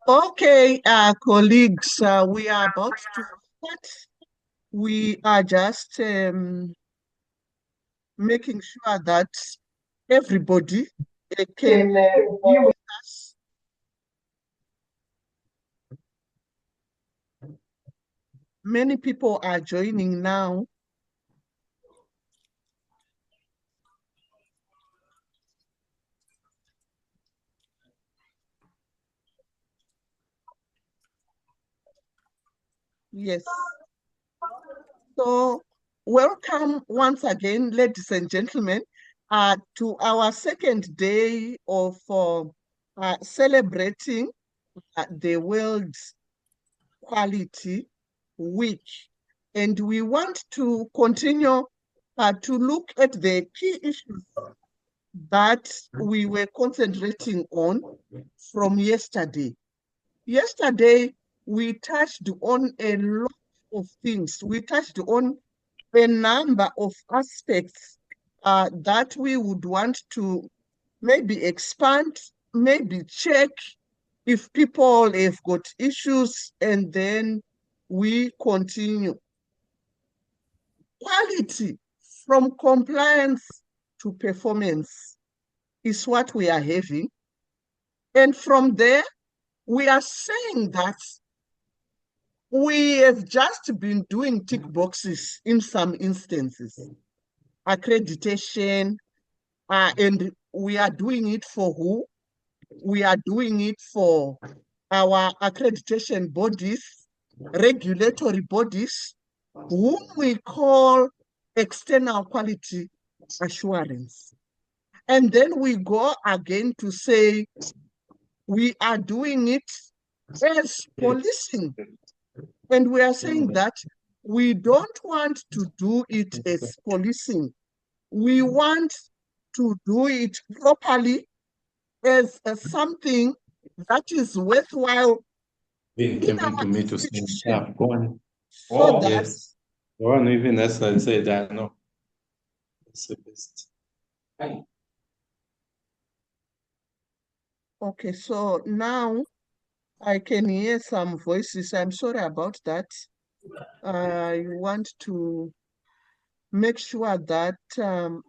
Okay, colleagues, we are about to start. We are just making sure that everybody can be with us. Many people are joining now. Yes. So, welcome once again, ladies and gentlemen, to our second day of celebrating the World Quality Week. And we want to continue to look at the key issues that we were concentrating on from yesterday. Yesterday, we touched on a lot of things. We touched on a number of aspects that we would want to maybe expand, maybe check if people have got issues, and then we continue. Quality from compliance to performance is what we are having. And from there, we are saying that we have just been doing tick boxes in some instances, accreditation, and we are doing it for who? We are doing it for our accreditation bodies, regulatory bodies, whom we call external quality assurance. And then we go again to say we are doing it as policing. And we are saying that we don't want to do it as policing. We want to do it properly as something that is worthwhile Vem, in tem our muito mito sem institution, telefone. so that Yes. One even as I said, I know. It's the best. okay, so now I can hear some voices. I'm sorry about that. I want to make sure that the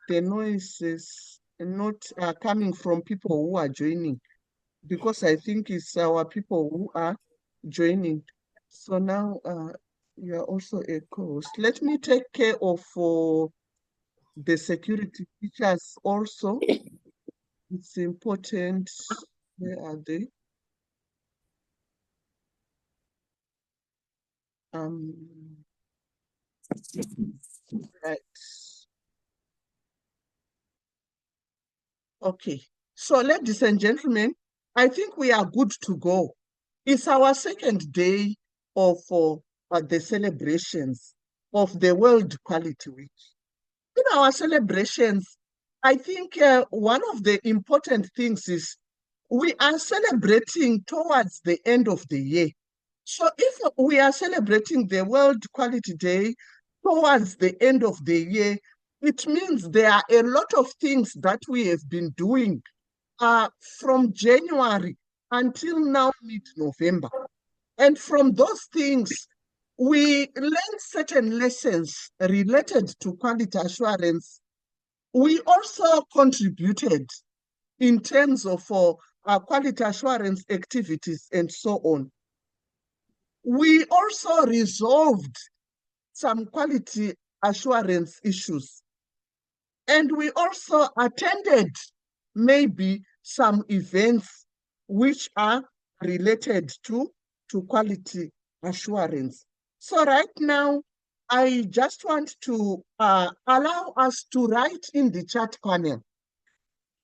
noise is not coming from people who are joining, because I think it's our people who are joining. So now you are also a co-host. Let me take care of the security features also. It's important. Where are they? Right. Okay. So, ladies and gentlemen, I think we are good to go. It's our second day of the celebrations of the World Quality Week. In our celebrations, I think one of the important things is we are celebrating towards the end of the year. So if we are celebrating the World Quality Day towards the end of the year, it means there are a lot of things that we have been doing from January until now, mid-November. And from those things, we learned certain lessons related to quality assurance. We also contributed in terms of quality assurance activities and so on. We also resolved some quality assurance issues. And we also attended maybe some events which are related to quality assurance. So right now, I just want to allow us to write in the chat panel.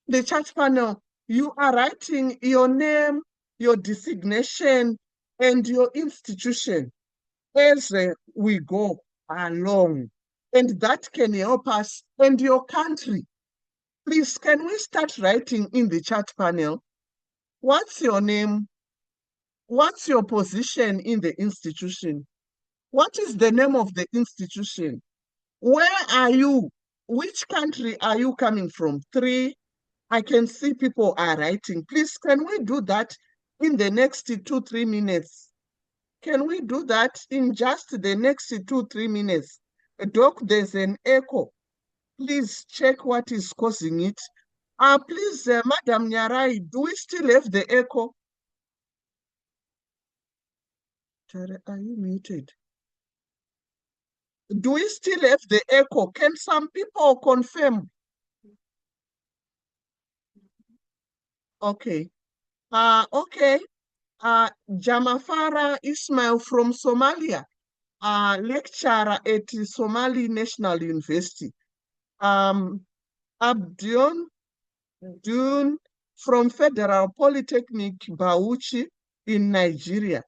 The chat panel, you are writing your name, your designation, and your institution as we go along. And that can help us, and your country. Please, can we start writing in the chat panel? What's your name? What's your position in the institution? What is the name of the institution? Where are you? Which country are you coming from? 3, I can see people are writing. Please, can we do that in the next 2-3 minutes? Can we do that in just the next 2-3 minutes? Doc, there's an echo. Please check what is causing it. Please, Madam Nyarai, do we still have the echo? Are you muted? Do we still have the echo? Can some people confirm? Okay. Okay. Jamafara Ismail from Somalia, lecturer at Somali National University. Abdion Dune from Federal Polytechnic Bauchi in Nigeria.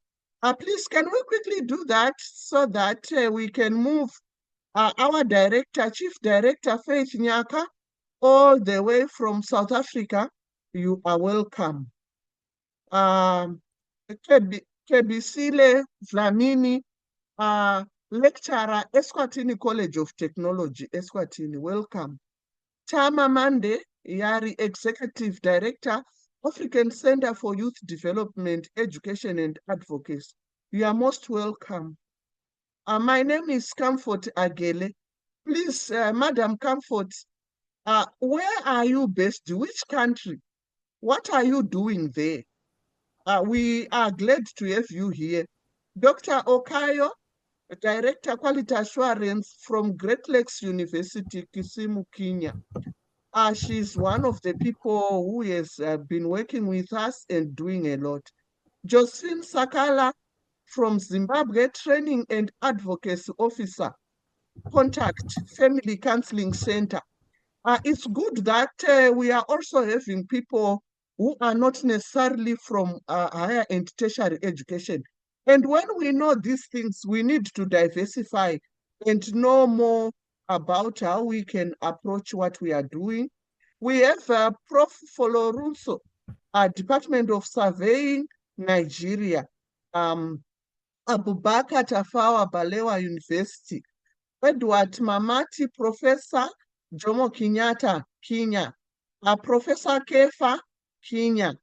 Please, can we quickly do that so that we can move our director, Chief Director Faith Nyaka, all the way from South Africa? You are welcome. Kebisile Dlamini, lecturer, Eswatini College of Technology, Eswatini, welcome. Tama Mande, Yari, Executive Director, African Center for Youth Development, Education and Advocacy. You are most welcome. My name is Comfort Agele. Please, Madam Comfort, where are you based? Which country? What are you doing there? We are glad to have you here. Dr. Okayo, Director Quality Assurance from Great Lakes University, Kisumu, Kenya. She's one of the people who has been working with us and doing a lot. Josephine Sakala from Zimbabwe, Training and Advocacy Officer, Contact Family Counseling Center. It's good that we are also having people who are not necessarily from higher and tertiary education. And when we know these things, we need to diversify and know more about how we can approach what we are doing. We have Prof. Foloruso, Department of Surveying, Nigeria, Abubakar Tafawa Balewa University, Edward Mamati, Professor Jomo Kenyatta, Kenya, Professor Kefa, Kenya.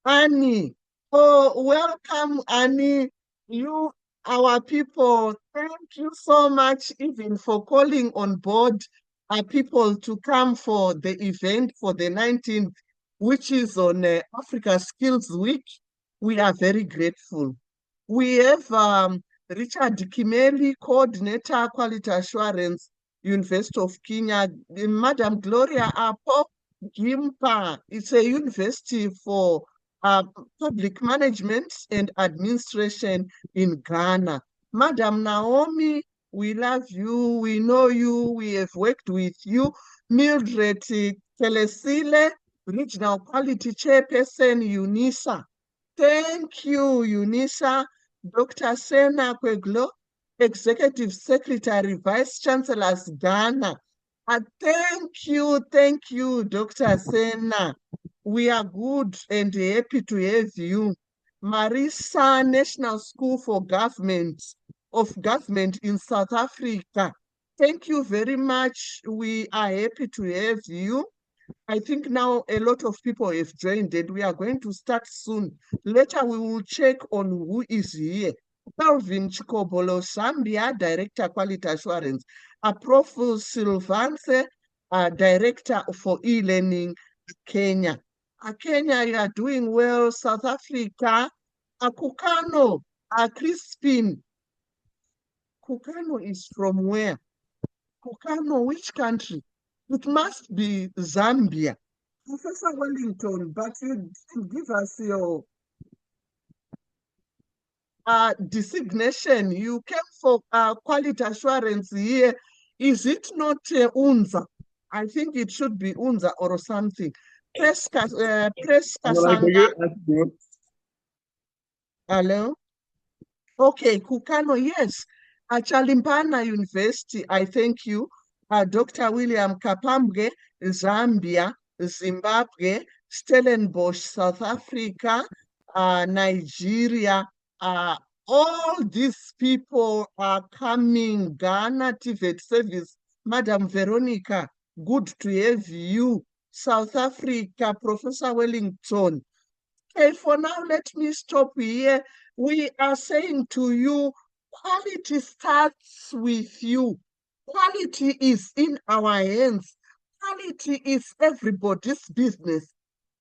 Annie, oh, welcome, Annie. You, our people, thank you so much even for calling on board our people to come for the event for the 19th, which is on Africa Skills Week. We are very grateful. We have Richard Kimeli, Coordinator, Quality Assurance, University of Kenya. Madam Gloria Apo Gimpa, it's a university for public management and administration in Ghana. Madam Naomi, we love you, we know you, we have worked with you. Mildred Telesile, Regional Quality Chairperson, UNISA. Thank you, UNISA. Dr. Sena Kweglo, Executive Secretary, Vice Chancellor's Ghana. Thank you, Dr. Sena. We are good and happy to have you. Marisa, National School for Government in South Africa. Thank you very much. We are happy to have you. I think now a lot of people have joined and we are going to start soon. Later we will check on who is here. Calvin Chikobolo, Zambia, Director Quality Assurance. Prof. Silvanse, Director for E-Learning, Kenya. Kenya, you are doing well. South Africa, Kukano, Crispin. Kukano is from where? Kukano, which country? It must be Zambia. Professor Wellington, but you didn't give us your designation. You came for quality assurance here. Is it not UNZA? I think it should be UNZA or something. Press Kasanga. Hello? Okay, Kukano, yes. Chalimpana University, I thank you. Dr. William Kapambwe, Zambia, Zimbabwe, Stellenbosch, South Africa, Nigeria. All these people are coming. Ghana TVET service. Madam Veronica, good to have you. South Africa, Professor Wellington. Okay, for now, let me stop here. We are saying to you, quality starts with you. Quality is in our hands. Quality is everybody's business.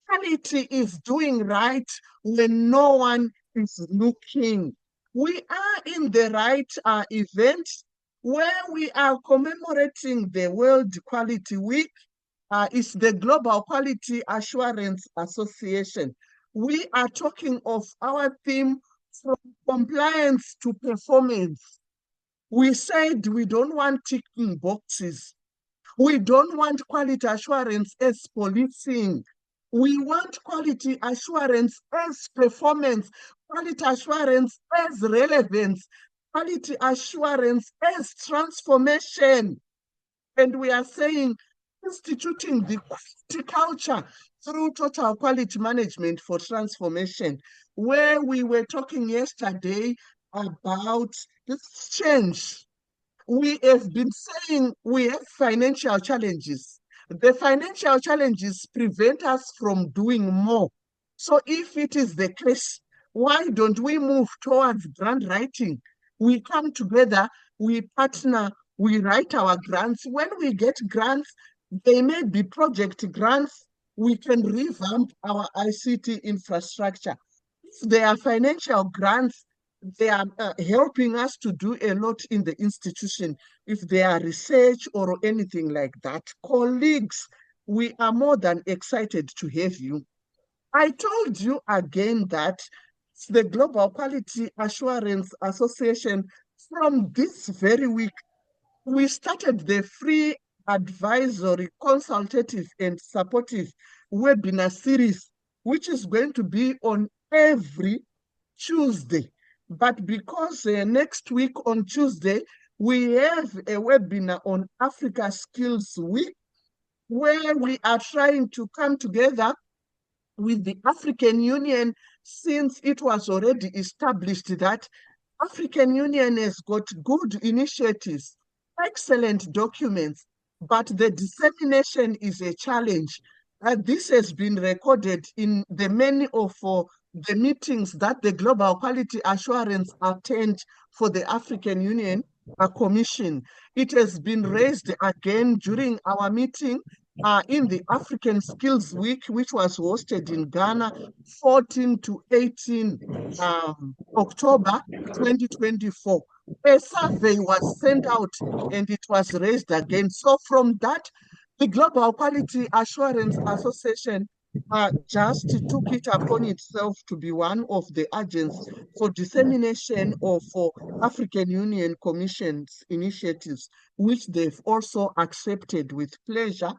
Quality is doing right when no one is looking. We are in the right event where we are commemorating the World Quality Week. It's the Global Quality Assurance Association. We are talking of our theme from compliance to performance. We said we don't want ticking boxes. We don't want quality assurance as policing. We want quality assurance as performance, quality assurance as relevance, quality assurance as transformation. And we are saying instituting the quality culture through total quality management for transformation, where we were talking yesterday about this change. We have been saying we have financial challenges. The financial challenges prevent us from doing more. So if it is the case, why don't we move towards grant writing? We come together, we partner, we write our grants. When we get grants, they may be project grants. We can revamp our ICT infrastructure. If they are financial grants, they are helping us to do a lot in the institution. If they are research or anything like that, colleagues, we are more than excited to have you. I told you again that the Global Quality Assurance Association, from this very week, we started the free advisory, consultative, and supportive webinar series, which is going to be on every Tuesday. But because next week on Tuesday, we have a webinar on Africa Skills Week, where we are trying to come together with the African Union, since it was already established that African Union has got good initiatives, excellent documents, but the dissemination is a challenge. This has been recorded in the many of the meetings that the Global Quality Assurance attend for the African Union Commission. It has been raised again during our meeting in the African Skills Week, which was hosted in Ghana, 14 to 18 October 2024. A survey was sent out and it was raised again. So from that, the Global Quality Assurance Association just took it upon itself to be one of the agents for dissemination of African Union Commission's initiatives, which they've also accepted with pleasure.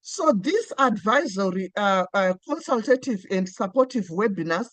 So these advisory, consultative and supportive webinars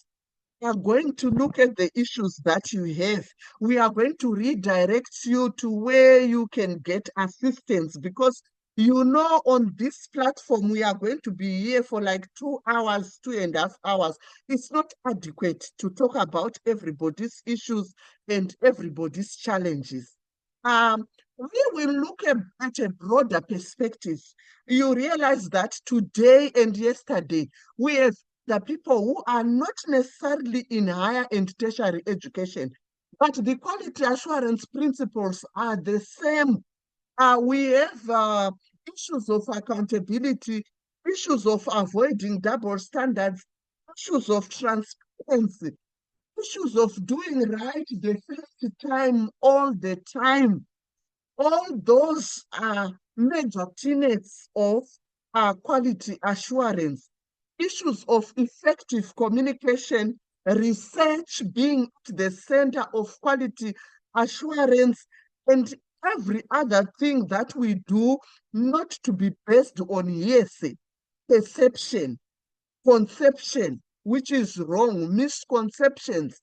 are going to look at the issues that you have. We are going to redirect you to where you can get assistance, because you know on this platform we are going to be here for like 2 hours, 2.5 hours. It's not adequate to talk about everybody's issues and everybody's challenges. We will look at a broader perspective. You realize that today and yesterday we have the people who are not necessarily in higher and tertiary education, but the quality assurance principles are the same. We have issues of accountability, issues of avoiding double standards, issues of transparency, issues of doing right the first time, all the time. All those are major tenets of quality assurance. Issues of effective communication, research being at the center of quality assurance, and every other thing that we do not to be based on hearsay, perception, conception, which is wrong, misconceptions,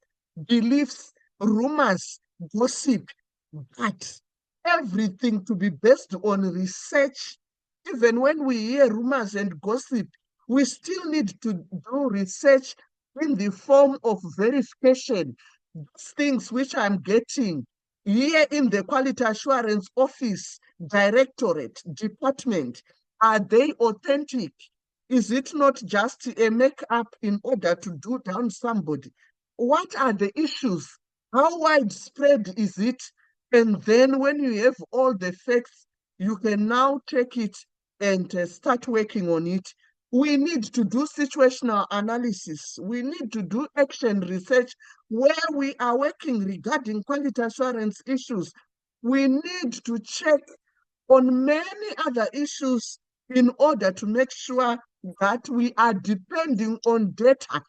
beliefs, rumors, gossip, but everything to be based on research. Even when we hear rumors and gossip, we still need to do research in the form of verification. These things which I'm getting here in the Quality Assurance Office, Directorate, Department, Are they authentic? Is it not just a make-up in order to do down somebody? What are the issues? How widespread is it? And then when you have all the facts, you can now take it and start working on it. We need to do situational analysis. We need to do action research where we are working regarding quality assurance issues. We need to check on many other issues in order to make sure that we are depending on data.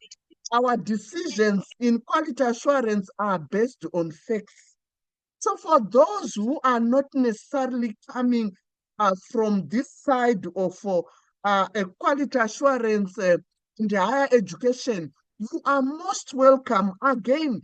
Our decisions in quality assurance are based on facts. So for those who are not necessarily coming from this side of a quality assurance in the higher education, you are most welcome. Again,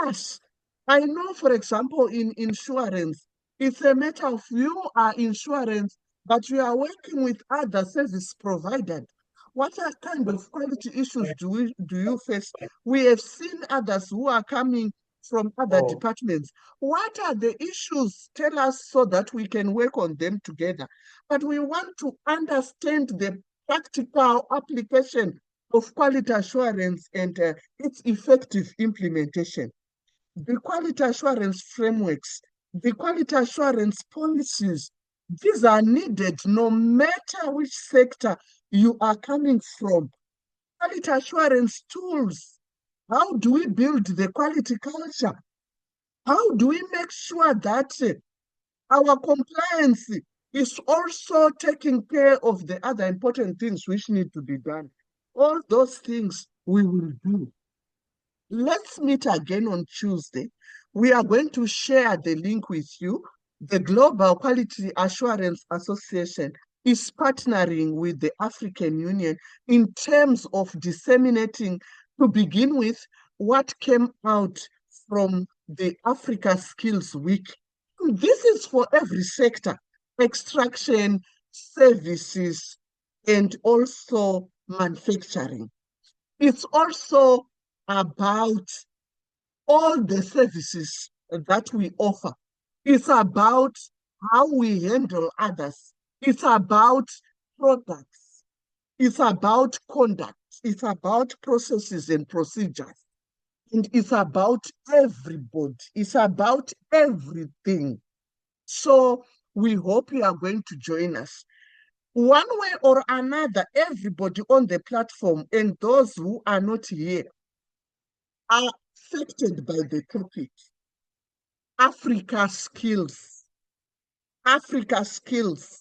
tell us. I know, for example, in insurance, it's a matter of you are insurance, but you are working with other service providers. What kind of quality issues do you face? We have seen others who are coming from other departments. What are the issues? Tell us so that we can work on them together. But we want to understand the practical application of quality assurance and its effective implementation. The quality assurance frameworks, the quality assurance policies, these are needed no matter which sector you are coming from. Quality assurance tools. How do we build the quality culture? How do we make sure that our compliance is also taking care of the other important things which need to be done? All those things we will do. Let's meet again on Tuesday. We are going to share the link with you. The Global Quality Assurance Association is partnering with the African Union in terms of disseminating, to begin with, what came out from the Africa Skills Week. This is for every sector: extraction, services, and also manufacturing. It's also about all the services that we offer. It's about how we handle others. It's about products. It's about conduct. It's about processes and procedures. And it's about everybody. It's about everything. So we hope you are going to join us. One way or another, everybody on the platform and those who are not here are affected by the topic. Africa skills. Africa skills.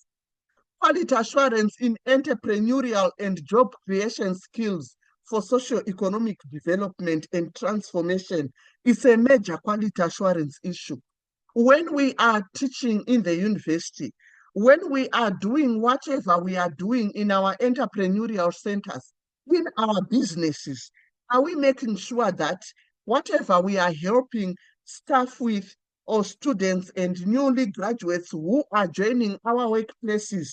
Quality assurance in entrepreneurial and job creation skills for socio-economic development and transformation is a major quality assurance issue. When we are teaching in the university, when we are doing whatever we are doing in our entrepreneurial centers, in our businesses, are we making sure that whatever we are helping staff with or students and newly graduates who are joining our workplaces,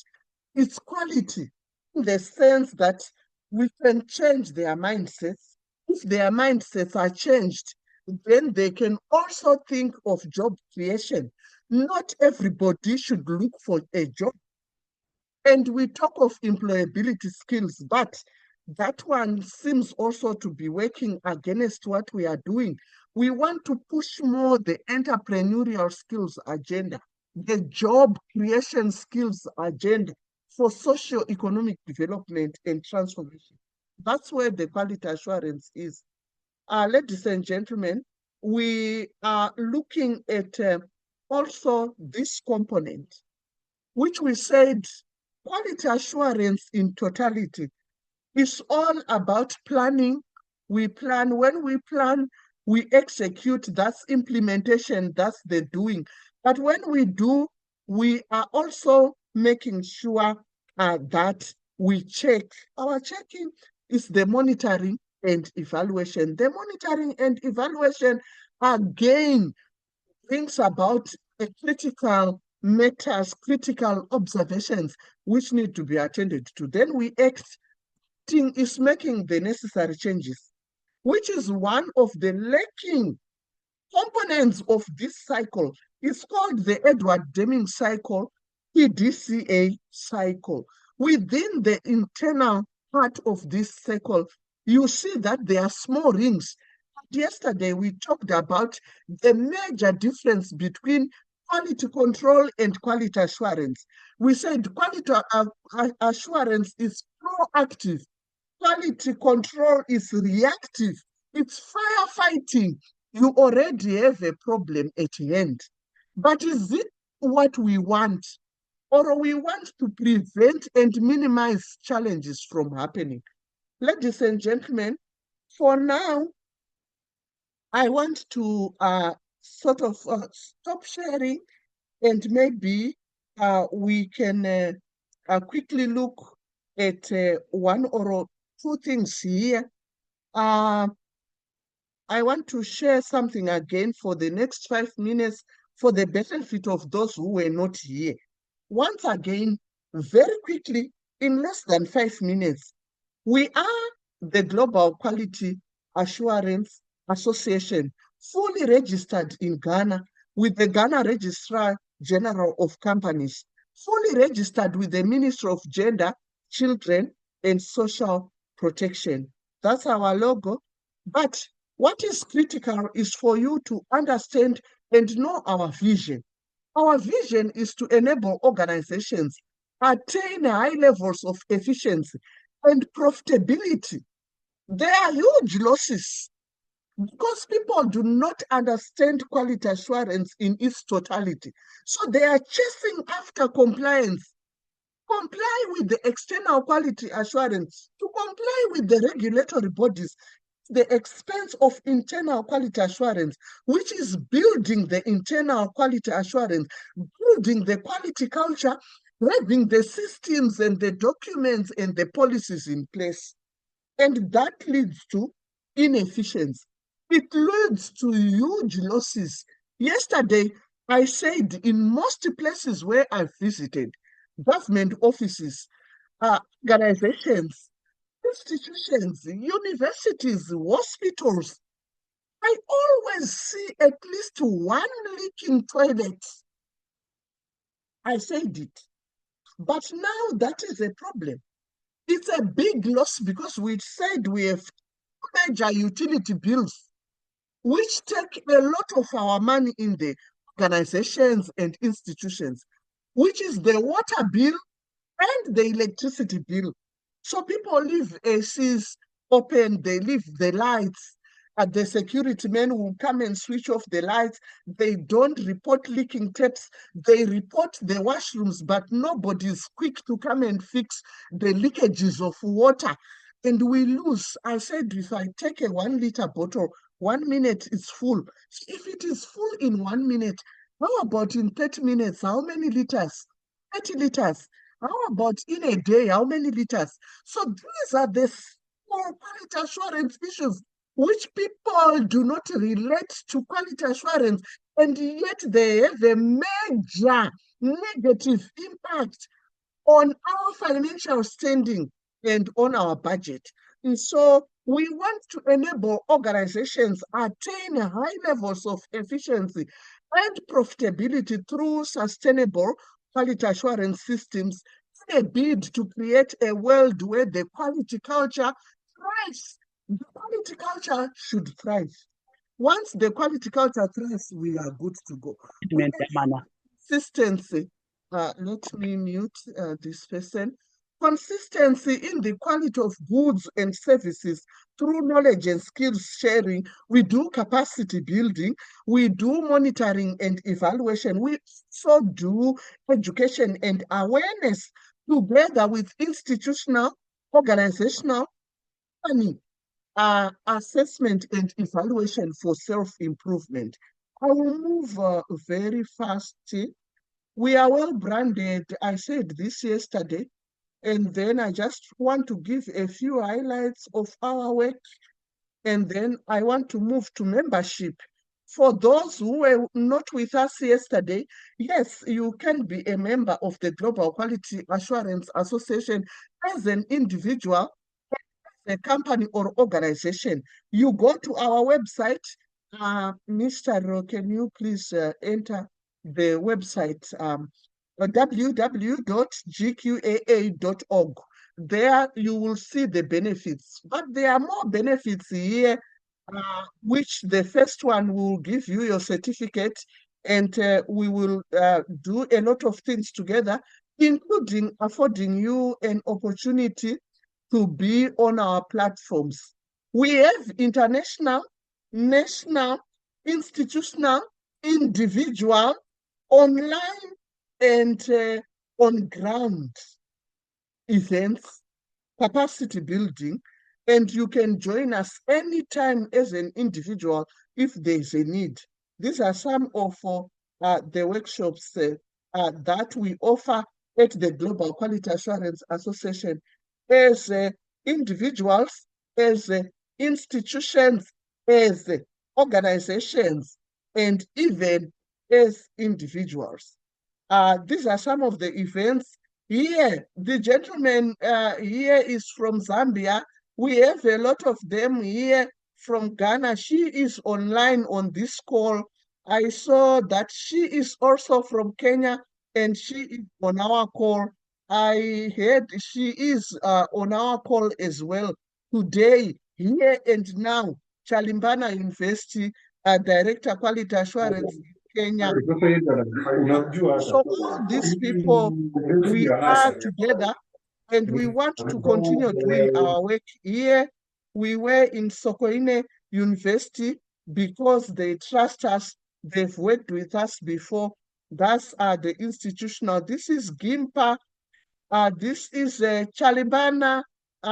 it's quality in the sense that we can change their mindsets. If their mindsets are changed, then they can also think of job creation. Not everybody should look for a job. And we talk of employability skills, but that one seems also to be working against what we are doing. We want to push more the entrepreneurial skills agenda, the job creation skills agenda for socio-economic development and transformation. That's where the quality assurance is. Ladies and gentlemen, we are looking at also this component, which we said quality assurance in totality is all about planning. We plan. When we plan, we execute. That's implementation. That's the doing. But when we do, we are also making sure that we check. Our checking is the monitoring and evaluation. The monitoring and evaluation again brings about a critical matters, critical observations which need to be attended to. Then we act. Is making the necessary changes, which is one of the lacking components of this cycle. It's called the Edward Deming cycle, EDCA cycle. within the internal part of this circle, you see that there are small rings. Yesterday, we talked about the major difference between quality control and quality assurance. We said quality assurance is proactive, quality control is reactive, it's firefighting. You already have a problem at hand. But is it what we want? Or we want to prevent and minimize challenges from happening? Ladies and gentlemen, for now, I want to sort of stop sharing, and maybe we can quickly look at one or two things here. I want to share something again for the next 5 minutes for the benefit of those who were not here. Once again, very quickly, in less than 5 minutes, we are the Global Quality Assurance Association, fully registered in Ghana with the Ghana Registrar General of Companies, fully registered with the Ministry of Gender, Children, and Social Protection. That's our logo. But what is critical is for you to understand and know our vision. Our vision is to enable organizations attain high levels of efficiency and profitability. There are huge losses because people do not understand quality assurance in its totality. So they are chasing after compliance. Comply with the external quality assurance, to comply with the regulatory bodies, the expense of internal quality assurance, which is building the internal quality assurance, building the quality culture, having the systems and the documents and the policies in place. And that leads to inefficiency. It leads to huge losses. Yesterday, I said in most places where I visited, government offices, organizations, institutions, universities, hospitals, I always see at least one leaking toilet. I said it. But now that is a problem. It's a big loss because we said we have major utility bills, which take a lot of our money in the organizations and institutions, which is the water bill and the electricity bill. So people leave ACs open, they leave the lights, and the security men will come and switch off the lights. They don't report leaking taps. They report the washrooms, but nobody is quick to come and fix the leakages of water. And we lose. I said, if I take a 1 liter bottle, 1 minute is full. If it is full in 1 minute, how about in 30 minutes? How many liters? 30 liters. How about in a day? How many liters? So these are the small quality assurance issues which people do not relate to quality assurance, and yet they have a major negative impact on our financial standing and on our budget. And so we want to enable organizations attain high levels of efficiency and profitability through sustainable quality assurance systems in a bid to create a world where the quality culture thrives. The quality culture should thrive. Once the quality culture thrives, we are good to go. Consistency. Let me mute this person. Consistency in the quality of goods and services through knowledge and skills sharing. We do capacity building. We do monitoring and evaluation. We also do education and awareness together with institutional, organizational, assessment and evaluation for self-improvement. I will move very fast. We are well branded. I said this yesterday, and then I just want to give a few highlights of our work, and then I want to move to membership. For those who were not with us yesterday, yes, you can be a member of the Global Quality Assurance Association as an individual, a company or organization. You go to our website. Mr. Ro, can you please enter the website www.gqaa.org. There you will see the benefits, but there are more benefits here, which the first one will give you your certificate, and we will do a lot of things together, including affording you an opportunity to be on our platforms. We have international, national, institutional, individual, online, and on-ground events, capacity building, and you can join us anytime as an individual if there's a need. These are some of the workshops that we offer at the Global Quality Assurance Association as individuals, as institutions, as organizations, and even as individuals. These are some of the events. Here, the gentleman here is from Zambia. We have a lot of them here from Ghana. She is online on this call. I saw that she is also from Kenya and she is on our call. I heard she is on our call as well today, here and now. Chalimbana University, Director Quality Assurance in Kenya. So all these people, we are together and we want to continue doing our work here. We were in Sokoine University because they trust us. They've worked with us before. That's the institutional. This is Gimpa. This is Chalibana.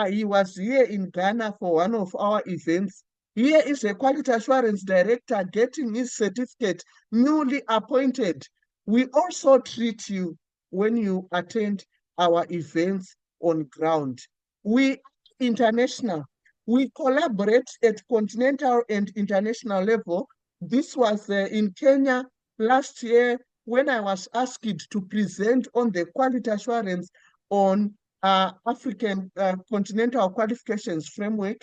He was here in Ghana for one of our events. Here is a quality assurance director getting his certificate, newly appointed. We also treat you when you attend our events on ground. We international. We collaborate at continental and international level. This was in Kenya last year when I was asked to present on the quality assurance on African continental qualifications framework.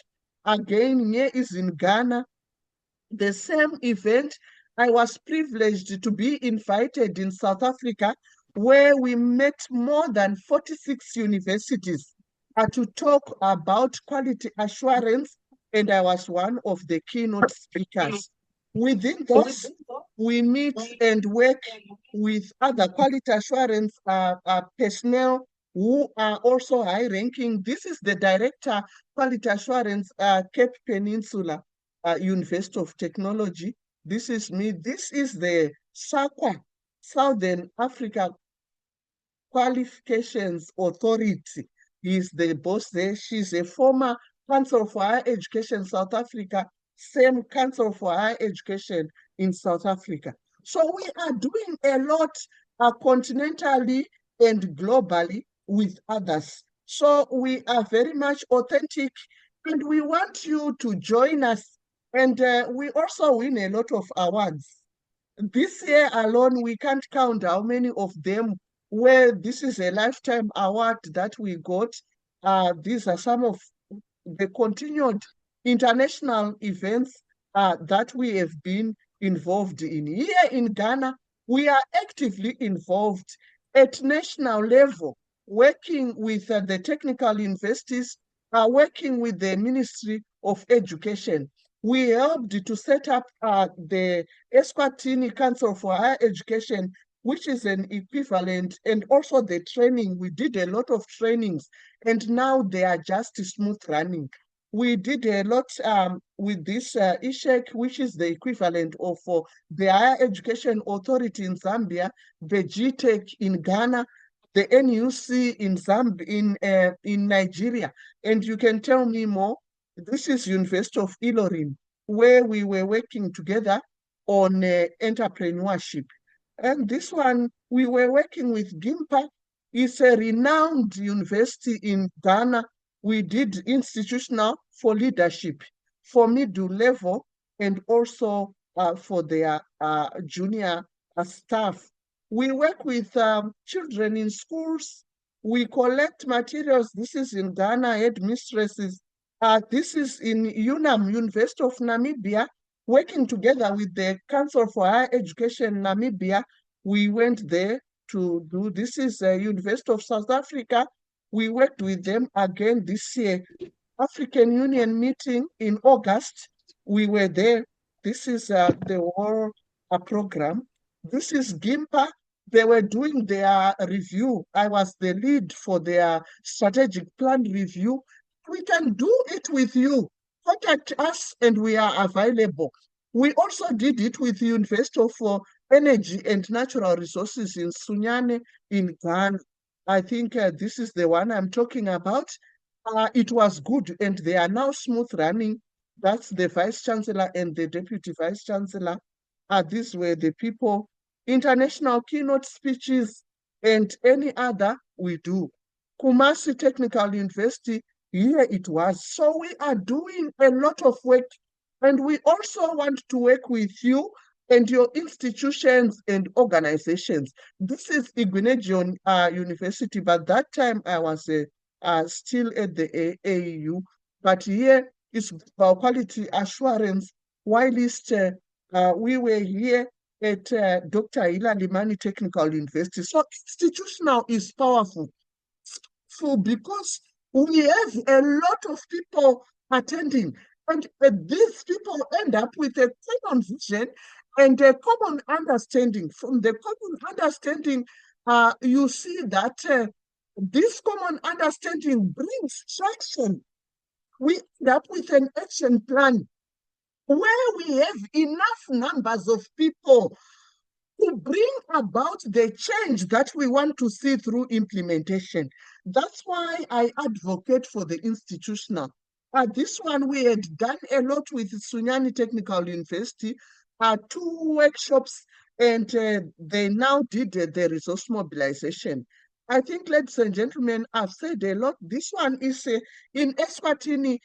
Again, here is in Ghana. The same event, I was privileged to be invited in South Africa, where we met more than 46 universities to talk about quality assurance, and I was one of the keynote speakers. Within those, we meet and work with other quality assurance personnel who are also high-ranking. This is the Director, Quality Assurance, Cape Peninsula University of Technology. This is me. This is the SAQA, Southern Africa Qualifications Authority. He is the boss there. She's a former Council for Higher Education South Africa, same Council for Higher Education in South Africa. So we are doing a lot continentally and globally with others. So we are very much authentic and we want you to join us. And we also win a lot of awards. This year alone, we can't count how many of them where this is a lifetime award that we got. These are some of the continued international events that we have been involved in. Here in Ghana, we are actively involved at national level, working with the technical universities, working with the Ministry of Education. We helped to set up the Eswatini Council for Higher Education, which is an equivalent, and also the training. We did a lot of trainings, and now they are just smooth running. We did a lot with this ISHEC, which is the equivalent of the Higher Education Authority in Zambia, the GTEC in Ghana, the NUC in Nigeria. And you can tell me more. This is University of Ilorin, where we were working together on entrepreneurship. And this one, we were working with GIMPA. It's a renowned university in Ghana. We did institutional for leadership, for middle level, and also for their junior staff. We work with children in schools. We collect materials. This is in Ghana, headmistresses. This is in UNAM, University of Namibia, working together with the Council for Higher Education Namibia. We went there to do. This is University of South Africa. We worked with them again this year. African Union meeting in August. We were there. This is the whole program. This is GIMPA. They were doing their review. I was the lead for their strategic plan review. We can do it with you. Contact us and we are available. We also did it with the University of Energy and Natural Resources in Sunyane in Ghana. I think this is the one I'm talking about. It was good and they are now smooth running. That's the Vice Chancellor and the Deputy Vice Chancellor. These were the people. International keynote speeches and any other we do. Kumasi Technical University, here it was. So we are doing a lot of work and we also want to work with you and your institutions and organizations. This is Iguinedion University, but that time I was still at the AAU. But here is our quality assurance. Whilst we were here at Dr. Ila Limani Technical University. So institutional is powerful because we have a lot of people attending and these people end up with a common vision and a common understanding. From the common understanding, you see that this common understanding brings traction. We end up with an action plan where we have enough numbers of people to bring about the change that we want to see through implementation. That's why I advocate for the institutional. This one, we had done a lot with Sunyani Technical University, 2 workshops, and they now did the resource mobilization. I think, ladies and gentlemen, I've said a lot. This one is in Eswatini.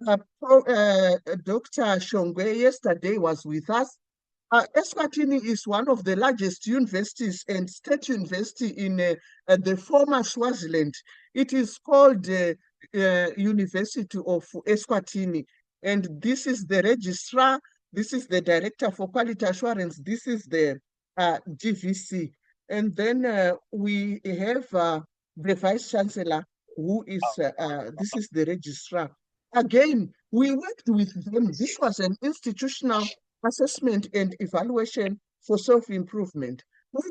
Dr. Shongwe yesterday was with us. Eswatini is one of the largest universities and state university in the former Swaziland. It is called University of Eswatini. And this is the registrar, this is the director for quality assurance, this is the GVC. And then we have the vice chancellor, who is, this is the registrar. Again, we worked with them. This was an institutional assessment and evaluation for self-improvement. We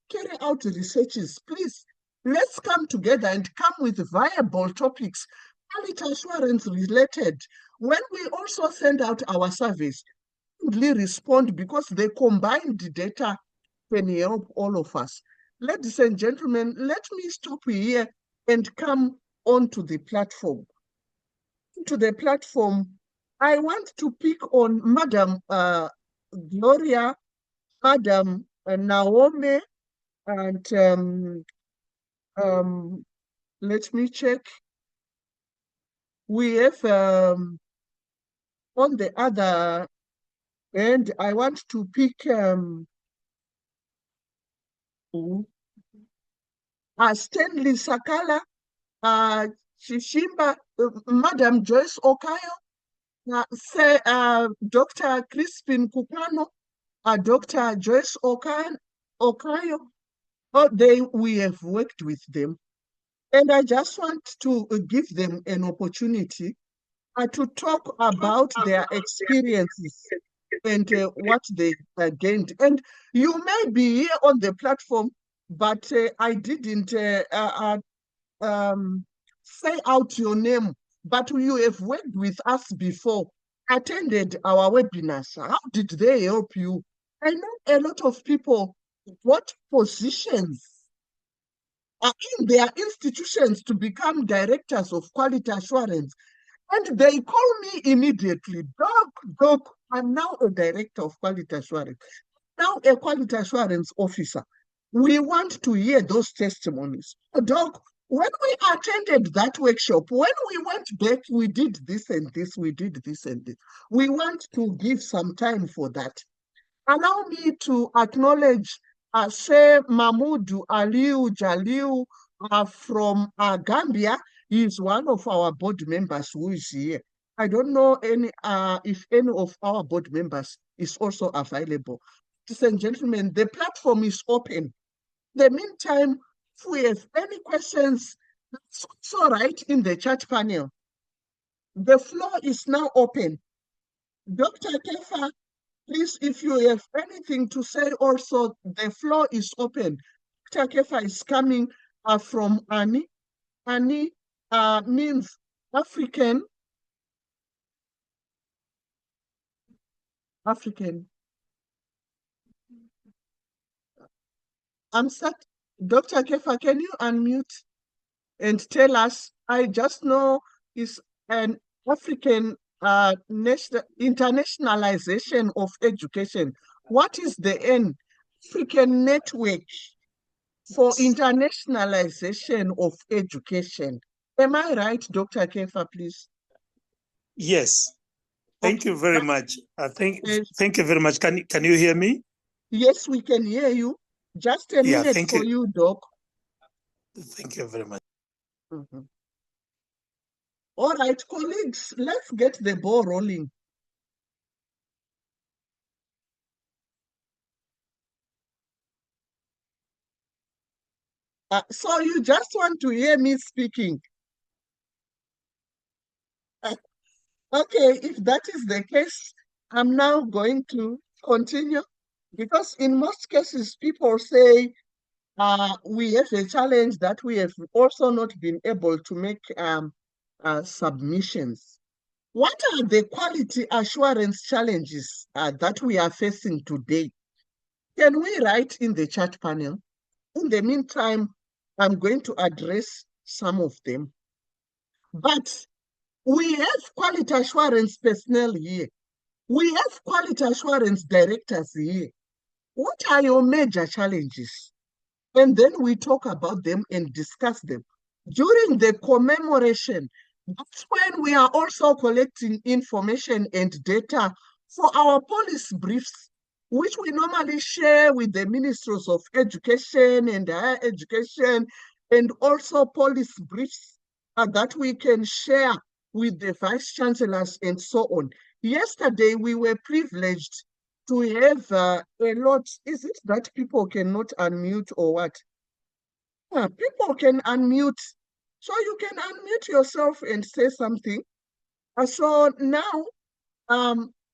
carry out researches. Please, let's come together and come with viable topics, quality assurance related. When we also send out our surveys, we respond because the combined data can help all of us. Ladies and gentlemen, let me stop here and come onto the platform. To the platform, I want to pick on Madam Gloria, Madam Naomi, and let me check. We have on the other end, I want to pick Stanley Sakala, Shishimba, Madam Joyce Okayo, Dr. Crispin Kukano, Dr. Joyce Okayo. We have worked with them. And I just want to give them an opportunity to talk about their experiences and what they gained. And you may be here on the platform, but I didn't say out your name, but you have worked with us before, attended our webinars. How did they help you? I know a lot of people, what positions are in their institutions to become directors of quality assurance. And they call me immediately, Doc, I'm now a director of quality assurance, now a quality assurance officer. We want to hear those testimonies. Doc, when we attended that workshop, when we went back, we did this and this, we did this and this. We want to give some time for that. Allow me to acknowledge Sir Mahmoud Aliu Jaliu from Gambia. He is one of our board members who is here. I don't know if any of our board members is also available. Ladies and gentlemen, the platform is open. In the meantime, if we have any questions, it's also write in the chat panel. The floor is now open. Dr. Kefa, please, if you have anything to say also, the floor is open. Dr. Kefa is coming from Ani. Ani means African. I'm set. Dr. Kefa, can you unmute and tell us? I just know it's an African internationalization of education. What is the N? African Network for Internationalization of Education. Am I right, Dr. Kefa, please? Yes. Thank you very much. Thank you very much. Can you hear me? Yes, we can hear you. Just a minute for you, Doc. Thank you very much. Mm-hmm. All right, colleagues, let's get the ball rolling. So you just want to hear me speaking? Okay, if that is the case, I'm now going to continue, because in most cases, people say we have a challenge that we have also not been able to make submissions. What are the quality assurance challenges that we are facing today? Can we write in the chat panel? In the meantime, I'm going to address some of them. But we have quality assurance personnel here. We have quality assurance directors here. What are your major challenges? And then we talk about them and discuss them. During the commemoration, that's when we are also collecting information and data for our policy briefs, which we normally share with the ministers of education and higher education, and also policy briefs that we can share with the vice chancellors and so on. Yesterday, we were privileged to have a lot. Is it that people cannot unmute or what? People can unmute. So you can unmute yourself and say something. So now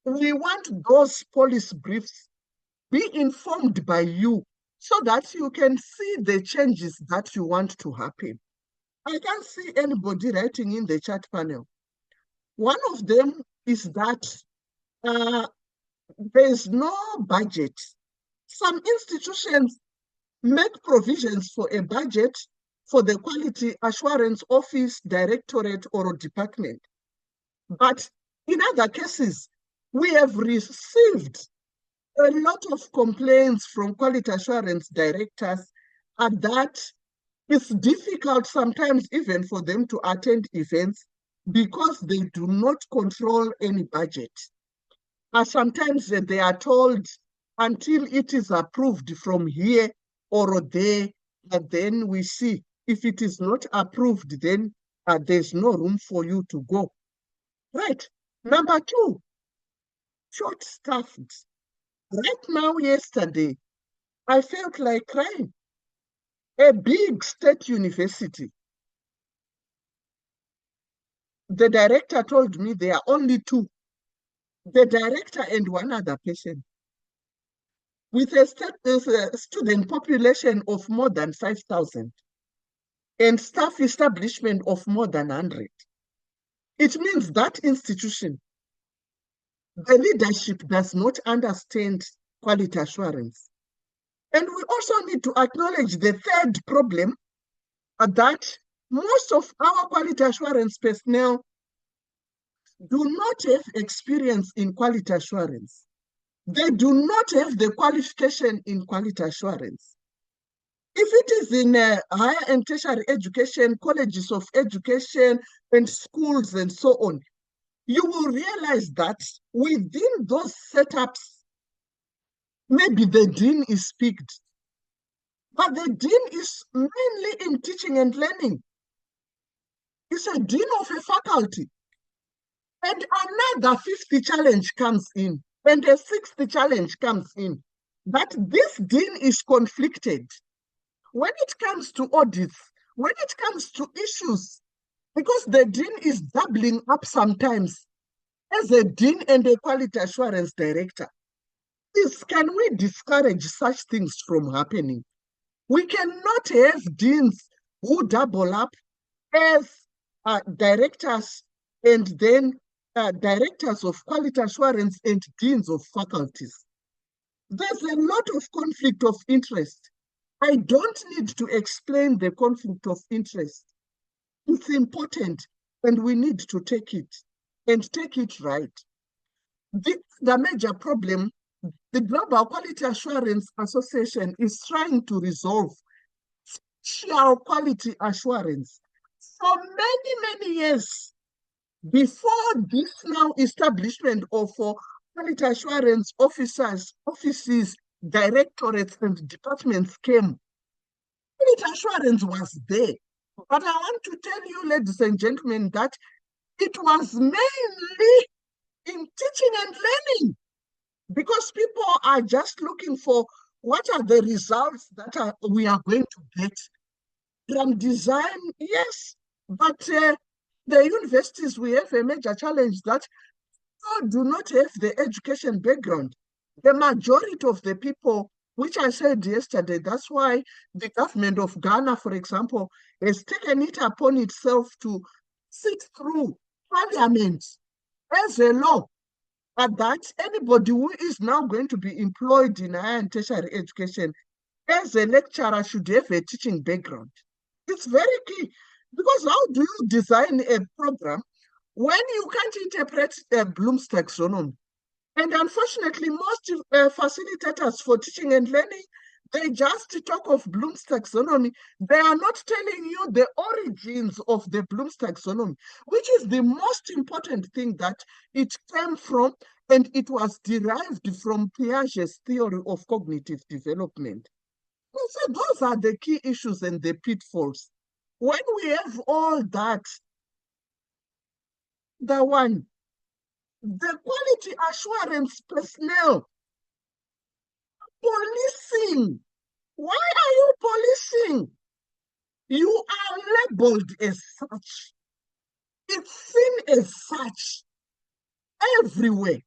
we want those policy briefs be informed by you so that you can see the changes that you want to happen. I can't see anybody writing in the chat panel. One of them is that there's no budget. Some institutions make provisions for a budget for the Quality Assurance Office, Directorate, or Department. But in other cases, we have received a lot of complaints from quality assurance directors that it's difficult sometimes even for them to attend events because they do not control any budget. Sometimes they are told until it is approved from here or there, and then we see if it is not approved, then there's no room for you to go. Right. Number two, short-staffed. Right now, yesterday, I felt like crying. A big state university. The director told me there are only two. The director and one other person. With a student population of more than 5,000 and staff establishment of more than 100. It means that institution, the leadership does not understand quality assurance. And we also need to acknowledge the third problem, that most of our quality assurance personnel do not have experience in quality assurance. They do not have the qualification in quality assurance. If it is in higher and tertiary education, colleges of education, and schools and so on, you will realize that within those setups, maybe the dean is picked, but the dean is mainly in teaching and learning. It's a dean of a faculty. And another fifth challenge comes in, and a sixth challenge comes in, that this dean is conflicted. when it comes to audits, when it comes to issues, because the dean is doubling up sometimes as a dean and a quality assurance director, please, can we discourage such things from happening? We cannot have deans who double up as directors and then directors of quality assurance and deans of faculties. There's a lot of conflict of interest. I don't need to explain the conflict of interest. It's important and we need to take it and take it right. The major problem the Global Quality Assurance Association is trying to resolve special quality assurance for many, many years before this now establishment of quality assurance offices, directorates, and departments came. Quality assurance was there. But I want to tell you, ladies and gentlemen, that it was mainly in teaching and learning, because people are just looking for what are the results that we are going to get from design. Yes, but the universities, we have a major challenge that people do not have the education background. The majority of the people, which I said yesterday, that's why the government of Ghana, for example, has taken it upon itself to sit through parliament as a law that anybody who is now going to be employed in higher and tertiary education as a lecturer should have a teaching background. It's very key, because how do you design a program when you can't interpret Bloom's taxonomy? And unfortunately, most facilitators for teaching and learning, they just talk of Bloom's taxonomy. They are not telling you the origins of the Bloom's taxonomy, which is the most important thing, that it came from, and it was derived from Piaget's theory of cognitive development. So those are the key issues and the pitfalls. When we have all that, the quality assurance personnel, policing. Why are you policing? You are labeled as such. It's seen as such everywhere.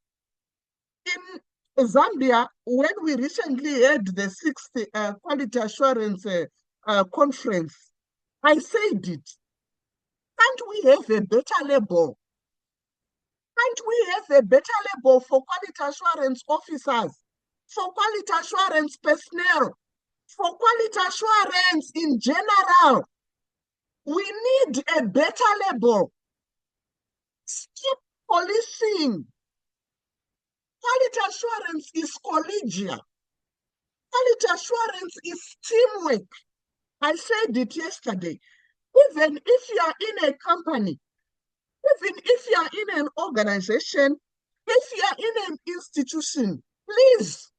In Zambia, when we recently had the 6th Quality Assurance Conference, I said it. Can't we have a better label? Can't we have a better label for quality assurance officers, for quality assurance personnel, for quality assurance in general? We need a better label. Stop policing. Quality assurance is collegial. Quality assurance is teamwork. I said it yesterday. Even if you are in a company, even if you are in an organization, if you are in an institution, please,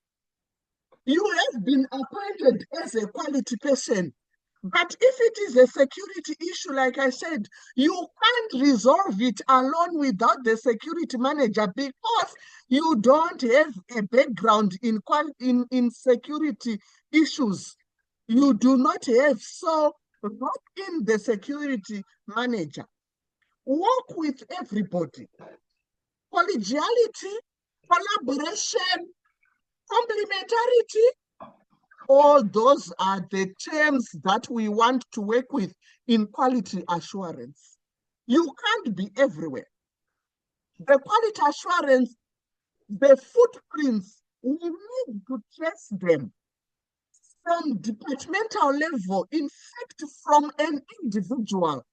you have been appointed as a quality person. But if it is a security issue, like I said, you can't resolve it alone without the security manager, because you don't have a background in security issues. You do not have. So lock in the security manager. Work with everybody. Collegiality, collaboration, complementarity. All those are the terms that we want to work with in quality assurance. You can't be everywhere. The quality assurance, the footprints, we need to trace them from departmental level. In fact, from an individual,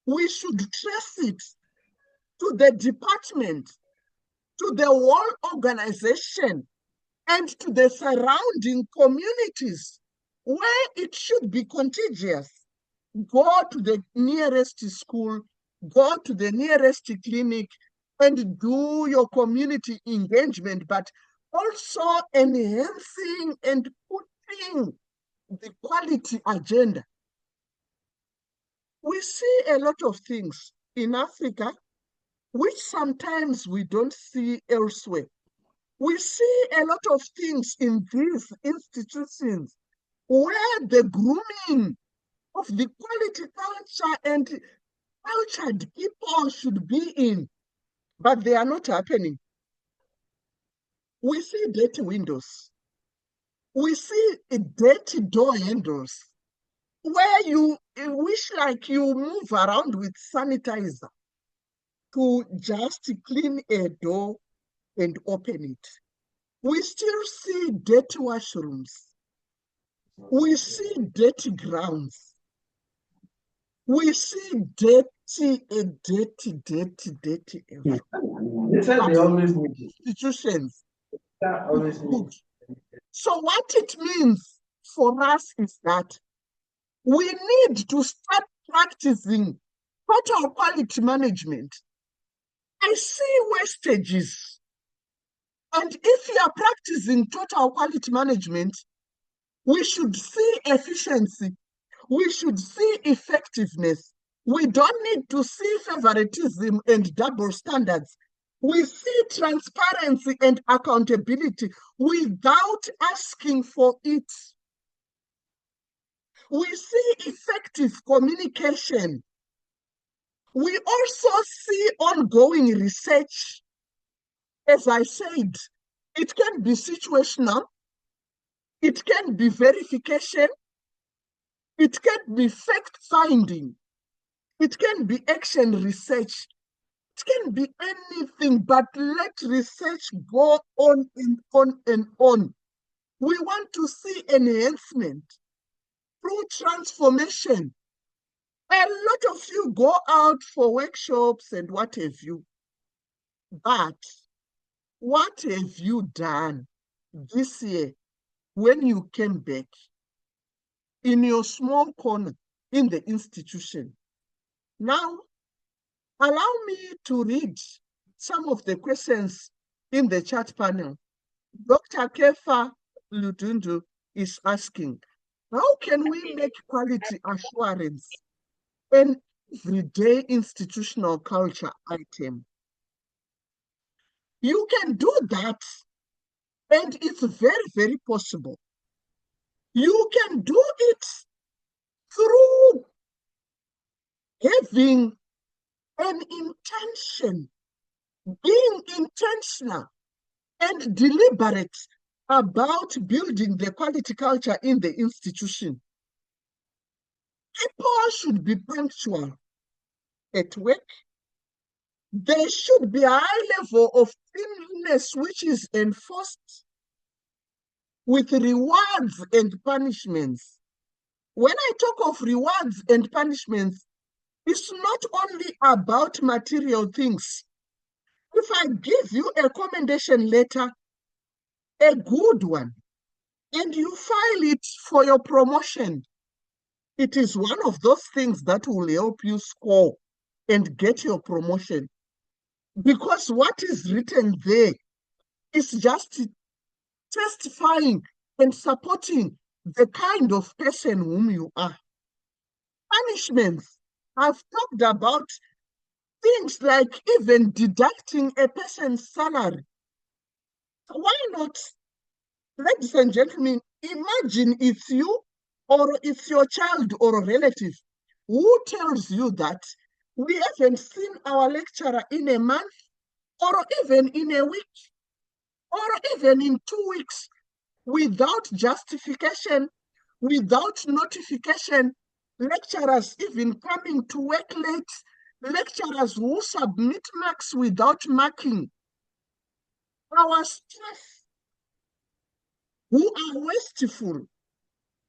we should trace it to the department, to the whole organization, and to the surrounding communities where it should be contagious. Go to the nearest school, go to the nearest clinic, and do your community engagement, but also enhancing and putting the quality agenda. We see a lot of things in Africa which sometimes we don't see elsewhere. We see a lot of things in these institutions where the grooming of the quality culture and cultured people should be in, but they are not happening. We see dirty windows. We see dirty door handles where you wish like you move around with sanitizer to just clean a door and open it. We still see dirty washrooms. We see dirty grounds. We see dirty They said they always need it. institutions. That always need it. So what it means for us is that we need to start practicing total quality management. I see wastages. And if you are practicing total quality management, we should see efficiency. We should see effectiveness. We don't need to see favoritism and double standards. We see transparency and accountability without asking for it. We see effective communication. We also see ongoing research. As I said, it can be situational, it can be verification, it can be fact-finding, it can be action research, it can be anything, but let research go on and on and on. We want to see enhancement through transformation. A lot of you go out for workshops and what have you, but what have you done this year when you came back in your small corner in the institution? Now, allow me to read some of the questions in the chat panel. Dr. Kefa Ludundu is asking, how can we make quality assurance an everyday institutional culture item? You can do that, and it's very, very possible. You can do it through having an intention, being intentional and deliberate about building the quality culture in the institution. People should be punctual at work. There should be a high level of cleanliness which is enforced with rewards and punishments. When I talk of rewards and punishments, it's not only about material things. If I give you a commendation letter, a good one, and you file it for your promotion, it is one of those things that will help you score and get your promotion. Because what is written there is just testifying and supporting the kind of person whom you are. Punishments, I've talked about things like even deducting a person's salary. Why not? Ladies and gentlemen, imagine it's you or it's your child or a relative who tells you that we haven't seen our lecturer in a month or even in a week or even in 2 weeks without justification, without notification, lecturers even coming to work late, lecturers who submit marks without marking, our staff who are wasteful,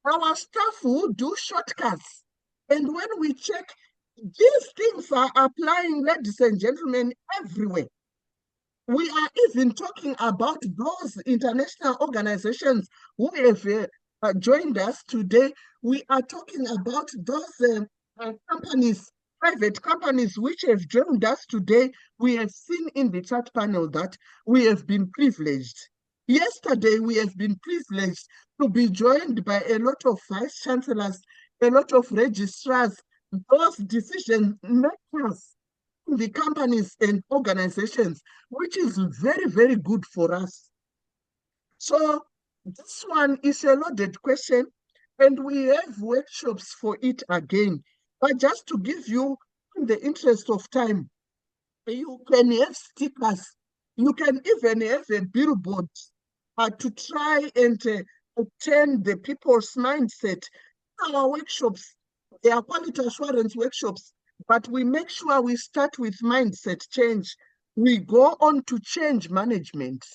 our staff who do shortcuts. And when we check, these things are applying, ladies and gentlemen, everywhere. We are even talking about those international organizations who have joined us today. We are talking about those companies, private companies, which have joined us today. We have seen in the chat panel that we have been privileged. Yesterday, we have been privileged to be joined by a lot of vice chancellors, a lot of registrars, those decision makers in the companies and organizations, which is very, very good for us. So this one is a loaded question. And we have workshops for it again. But just to give you, in the interest of time, you can have stickers. You can even have a billboard to try and turn the people's mindset. Our workshops, they are quality assurance workshops, but we make sure we start with mindset change. We go on to change management,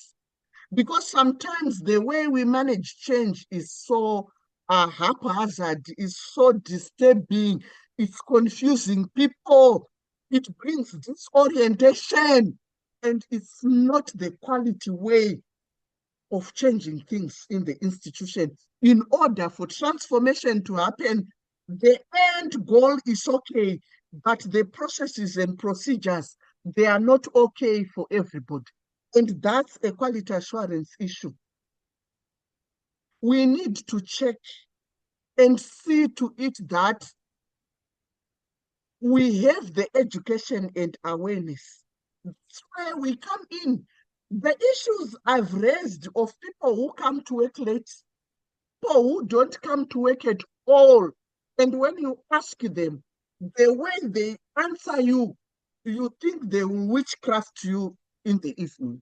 because sometimes the way we manage change is so haphazard, is so disturbing, it's confusing people, it brings disorientation, and it's not the quality way of changing things in the institution. In order for transformation to happen, the end goal is okay, but the processes and procedures, they are not okay for everybody. And that's a quality assurance issue. We need to check and see to it that we have the education and awareness. That's where we come in. The issues I've raised of people who come to work late, people who don't come to work at all, and when you ask them, the way they answer you, you think they will witchcraft you in the evening.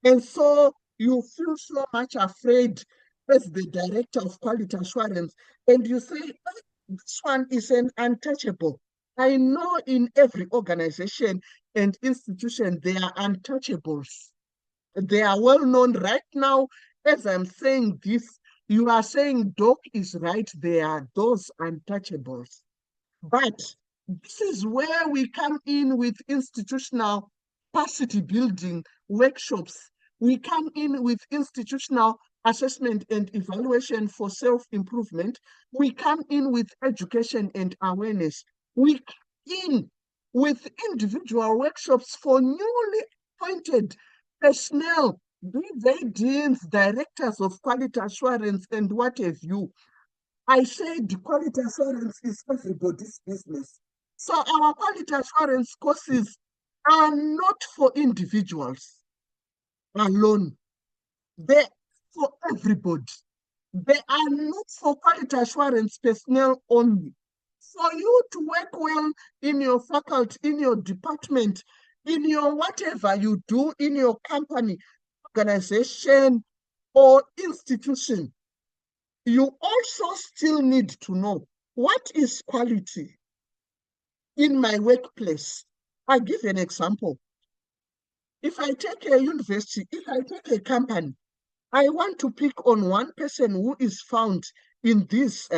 And so you feel so much afraid as the director of quality assurance, and you say, "Oh, this one is an untouchable." I know in every organization and institution, there are untouchables. They are well known right now. As I'm saying this, you are saying Doc is right. There are those untouchables. But this is where we come in with institutional capacity building workshops. We come in with institutional assessment and evaluation for self-improvement. We come in with education and awareness. We come in with individual workshops for newly appointed personnel, be they deans, directors of quality assurance, and what have you. I said quality assurance is everybody's business. So our quality assurance courses are not for individuals alone. They're for everybody. They are not for quality assurance personnel only. For you to work well in your faculty, in your department, in your whatever you do, in your company, organization, or institution, you also still need to know what is quality in my workplace. I give an example. If I take a university, if I take a company, I want to pick on one person who is found in these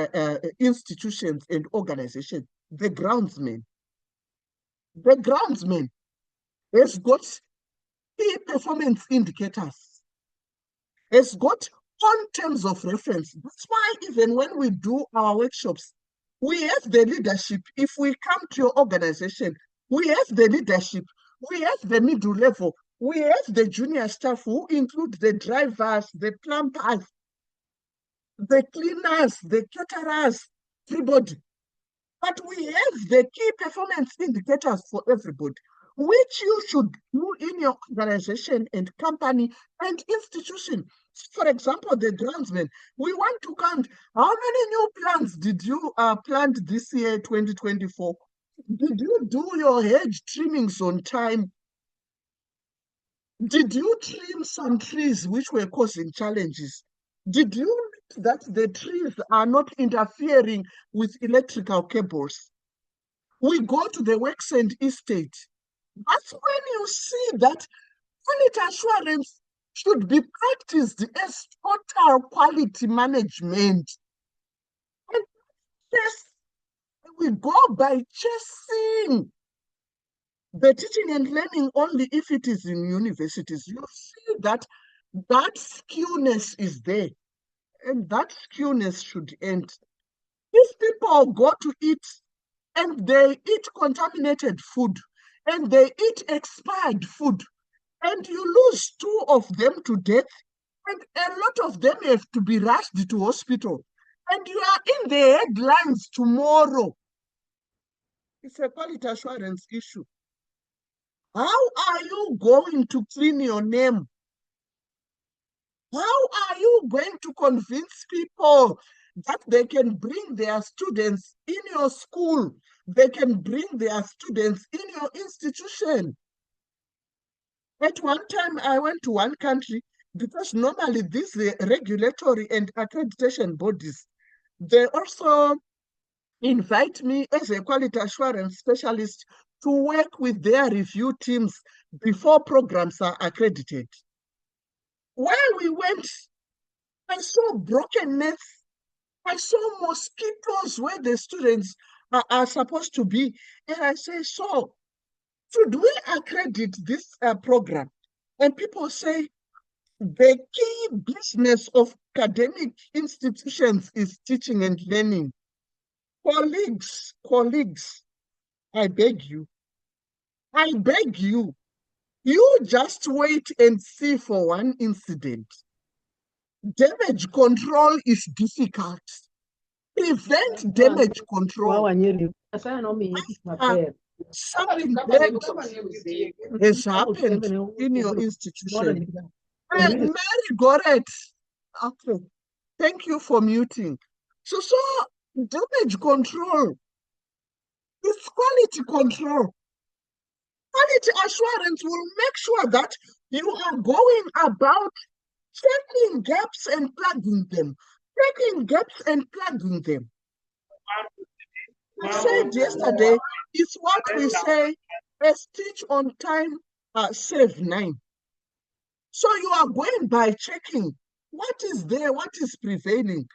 institutions and organizations, the groundsman. The groundsman has got key performance indicators, has got on terms of reference. That's why even when we do our workshops, we have the leadership. If we come to your organization, we have the leadership, we have the middle level, we have the junior staff who include the drivers, the plumbers, the cleaners, the caterers, everybody. But we have the key performance indicators for everybody, which you should do in your organization and company and institution. For example, the groundsman, we want to count how many new plants did you plant this year, 2024? Did you do your hedge trimmings on time? Did you trim some trees which were causing challenges? Did you note that the trees are not interfering with electrical cables? We go to the works and estate. That's when you see that quality assurance should be practiced as total quality management. And yes, we go by chasing the teaching and learning only if it is in universities. You see that that skewness is there, and that skewness should end. If people go to eat and they eat contaminated food and they eat expired food, and you lose 2 of them to death, and a lot of them have to be rushed to hospital, and you are in the headlines tomorrow, it's a quality assurance issue. How are you going to clean your name? How are you going to convince people that they can bring their students in your school. They can bring their students in your institution. At one time, I went to one country because normally these regulatory and accreditation bodies, they also invite me as a quality assurance specialist to work with their review teams before programs are accredited. While we went, I saw broken nets. I saw mosquitoes where the students are supposed to be. And I say, so should we accredit this program? And people say, the key business of academic institutions is teaching and learning. Colleagues, I beg you, you just wait and see for one incident. Damage control is difficult. Prevent damage control. Something bad has happened in your institution. Mary Goret, okay, thank you for muting. So damage control is quality control. Quality assurance will make sure that you are going about checking gaps and plugging them. Checking gaps and plugging them. I said yesterday, it's what we say, a stitch on time, save 9. So you are going by checking what is there, what is prevailing.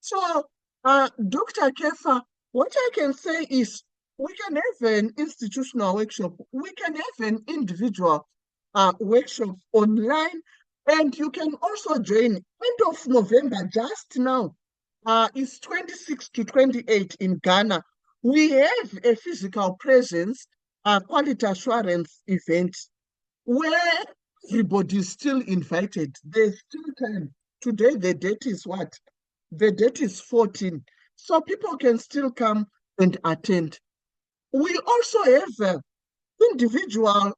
So, Dr. Kefa, what I can say is we can have an institutional workshop, we can have an individual workshop online, and you can also join end of November, just now. It's 26 to 28 in Ghana. We have a physical presence, quality assurance event, where everybody is still invited. There's still time. Today, the date is what? The date is 14. So people can still come and attend. We also have individual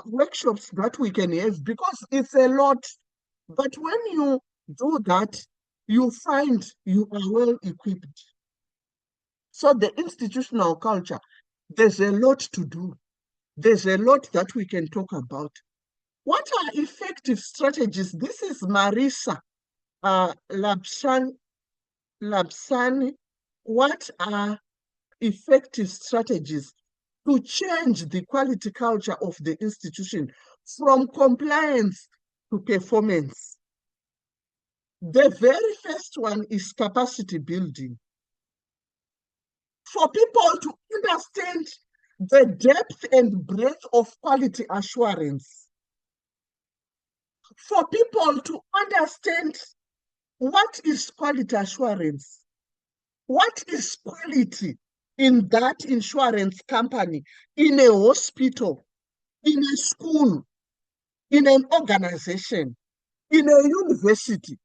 workshops that we can have because it's a lot. But when you do that, you find you are well equipped. So the institutional culture, there's a lot to do. There's a lot that we can talk about. What are effective strategies? This is Marisa Labsani. What are effective strategies to change the quality culture of the institution from compliance to performance? The very first one is capacity building. For people to understand the depth and breadth of quality assurance. For people to understand what is quality assurance, what is quality in that insurance company, in a hospital, in a school, in an organization, in a university,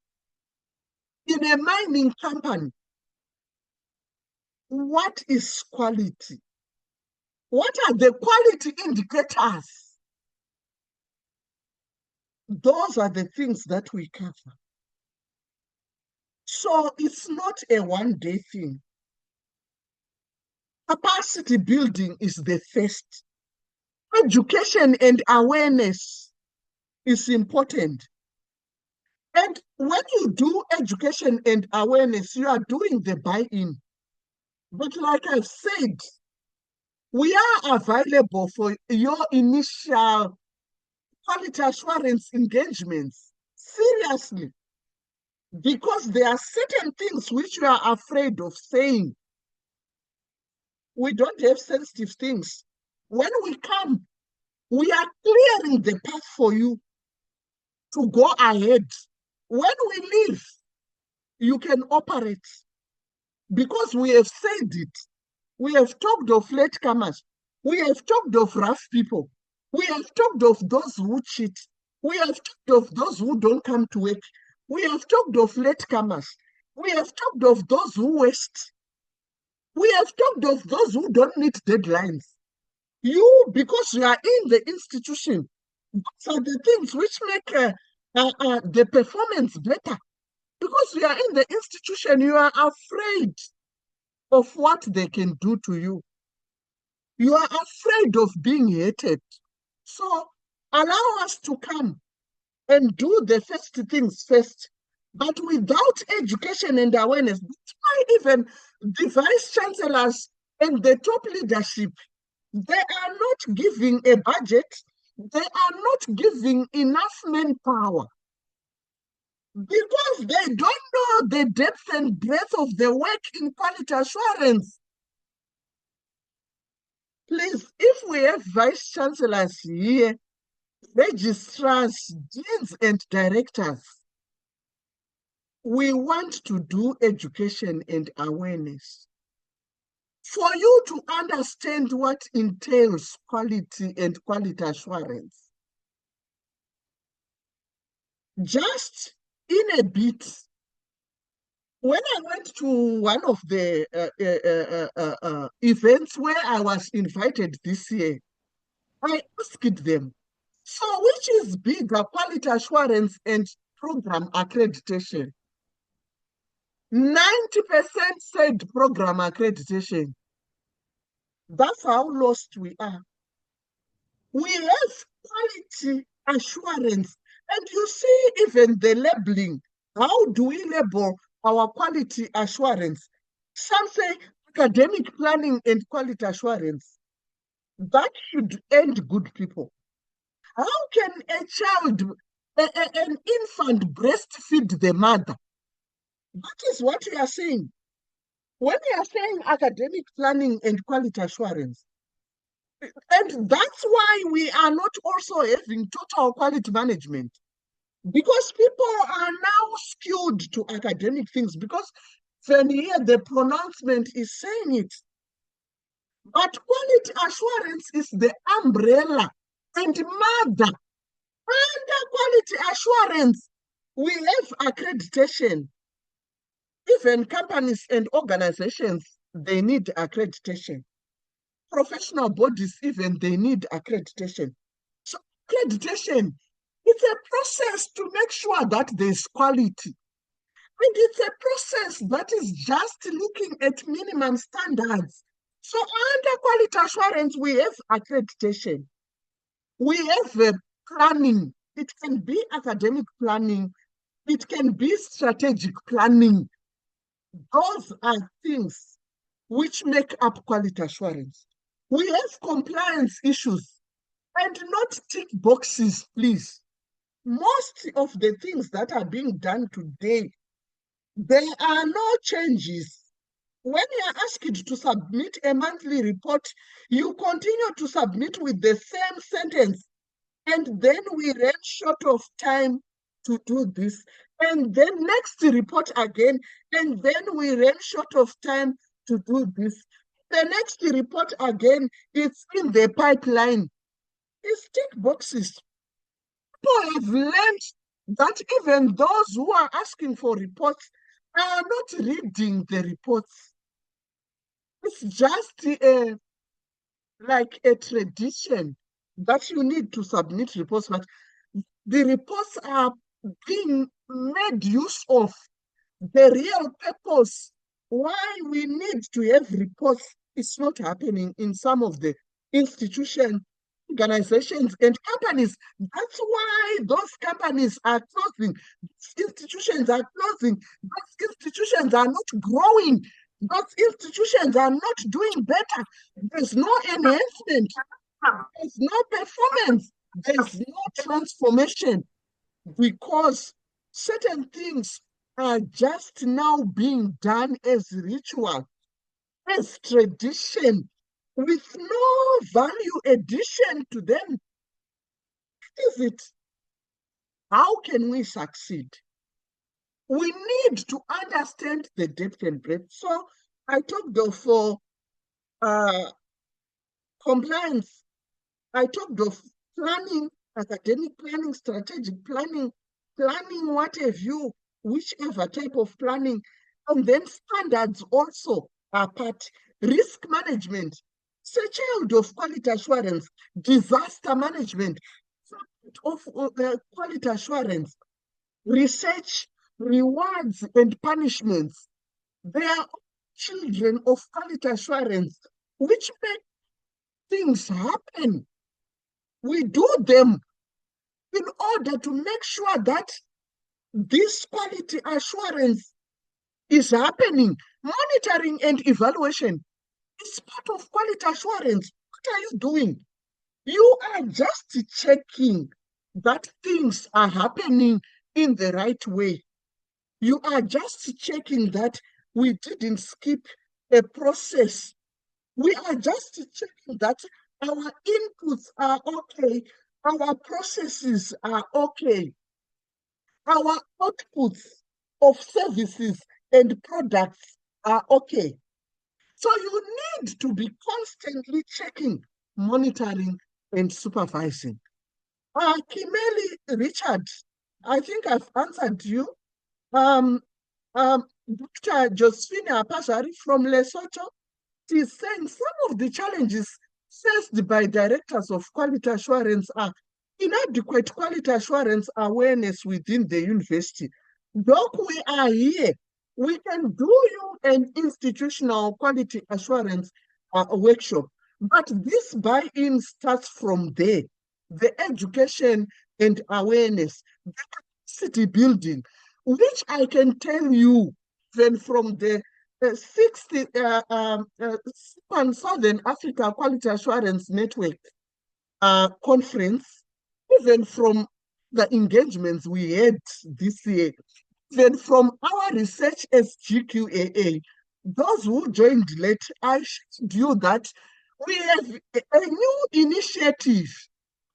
in a mining company. What is quality? What are the quality indicators? Those are the things that we cover. So it's not a one-day thing. Capacity building is the first. Education and awareness is important. And when you do education and awareness, you are doing the buy-in. But like I've said, we are available for your initial quality assurance engagements, seriously, because there are certain things which you are afraid of saying. We don't have sensitive things. When we come, we are clearing the path for you to go ahead. When we leave, you can operate because we have said it. We have talked of latecomers. We have talked of rough people. We have talked of those who cheat. We have talked of those who don't come to work. We have talked of latecomers. We have talked of those who waste. We have talked of those who don't meet deadlines. You, because you are in the institution, those are the things which make the performance better. Because you are in the institution, you are afraid of what they can do to you. You are afraid of being hated. So allow us to come and do the first things first. But without education and awareness, that's why even the vice chancellors and the top leadership, they are not giving a budget, they are not giving enough manpower because they don't know the depth and breadth of the work in quality assurance. Please, if we have vice chancellors here, registrars, deans, and directors, we want to do education and awareness. For you to understand what entails quality and quality assurance, just in a bit, when I went to one of the events where I was invited this year, I asked them, so which is bigger, quality assurance and program accreditation? 90% said program accreditation. That's how lost we are. We have quality assurance. And you see even the labeling. How do we label our quality assurance? Some say academic planning and quality assurance. That should end good people. How can a child, an infant breastfeed the mother? That is what we are saying. When we are saying academic planning and quality assurance, and that's why we are not also having total quality management, because people are now skewed to academic things, because then here the pronouncement is saying it. But quality assurance is the umbrella and mother. Under quality assurance, we have accreditation. Even companies and organizations, they need accreditation. Professional bodies, even they need accreditation. So accreditation, it's a process to make sure that there's quality. And it's a process that is just looking at minimum standards. So under quality assurance, we have accreditation. We have planning. It can be academic planning. It can be strategic planning. Those are things which make up quality assurance. We have compliance issues and not tick boxes, please. Most of the things that are being done today, there are no changes. When you are asked to submit a monthly report, you continue to submit with the same sentence. And then we ran short of time to do this. And then next report again. And then we ran short of time to do this. The next report again, it's in the pipeline. It's tick boxes. People have learned that even those who are asking for reports are not reading the reports. It's just like a tradition that you need to submit reports, but the reports are being made use of. The real purpose why we need to have reports is not happening in some of the institutions, organizations, and companies. That's why those companies are closing, those institutions are closing, those institutions are not growing, those institutions are not doing better. There's no enhancement, there's no performance, there's no transformation, because certain things are just now being done as ritual, as tradition, with no value addition to them. What is it? How can we succeed? We need to understand the depth and breadth. So I talked of compliance. I talked of planning, academic planning, strategic planning, planning what have you, whichever type of planning, and then standards also are part. Risk management, it's a child of quality assurance. Disaster management, of quality assurance. Research, rewards and punishments, they are children of quality assurance, which make things happen. We do them in order to make sure that this quality assurance is happening. Monitoring and evaluation is part of quality assurance. What are you doing? You are just checking that things are happening in the right way. You are just checking that we didn't skip a process. We are just checking that our inputs are okay, our processes are okay, our outputs of services and products are okay. So you need to be constantly checking, monitoring, and supervising. Kimeli Richard, I think I've answered you. Dr. Josephine Apasari from Lesotho is saying some of the challenges faced by directors of quality assurance are inadequate quality assurance awareness within the university. Doc, we are here. We can do you an institutional quality assurance workshop, but this buy-in starts from there. The education and awareness, the capacity building, which I can tell you then from the 60th Southern Africa Quality Assurance Network conference, even from the engagements we had this year, even from our research as GQAA, those who joined late, I showed you that we have a new initiative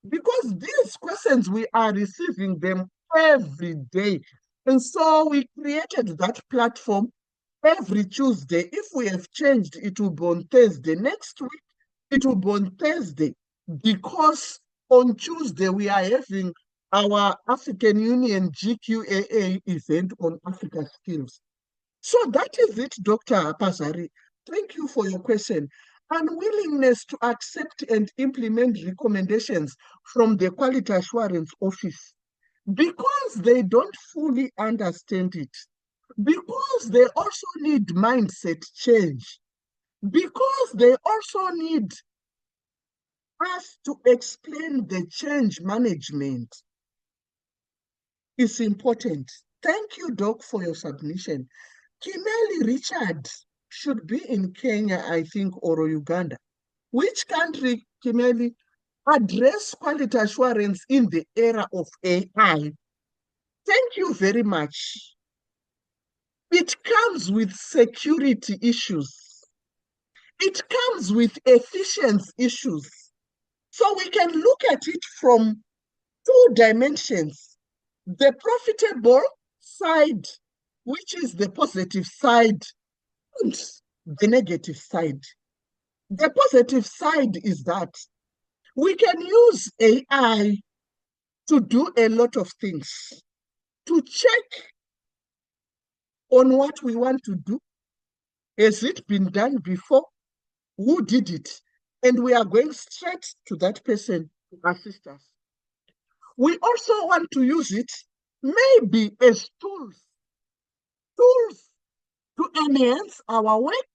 because these questions, we are receiving them every day. And so we created that platform every Tuesday. If we have changed, it will be on Thursday. Next week, it will be on Thursday, because on Tuesday we are having our African Union GQAA event on Africa skills. So that is it, Dr. Apasari. Thank you for your question. Unwillingness to accept and implement recommendations from the Quality Assurance Office because they don't fully understand it, because they also need mindset change, because they also need us to explain the change management is important. Thank you, Doc, for your submission. Kimeli Richard should be in Kenya, I think, or Uganda. Which country, Kimeli, address quality assurance in the era of AI? Thank you very much. It comes with security issues. It comes with efficiency issues. So we can look at it from two dimensions. The profitable side, which is the positive side, and the negative side. The positive side is that we can use AI to do a lot of things, to check on what we want to do. Has it been done before? Who did it? And we are going straight to that person to assist us. We also want to use it maybe as tools to enhance our work.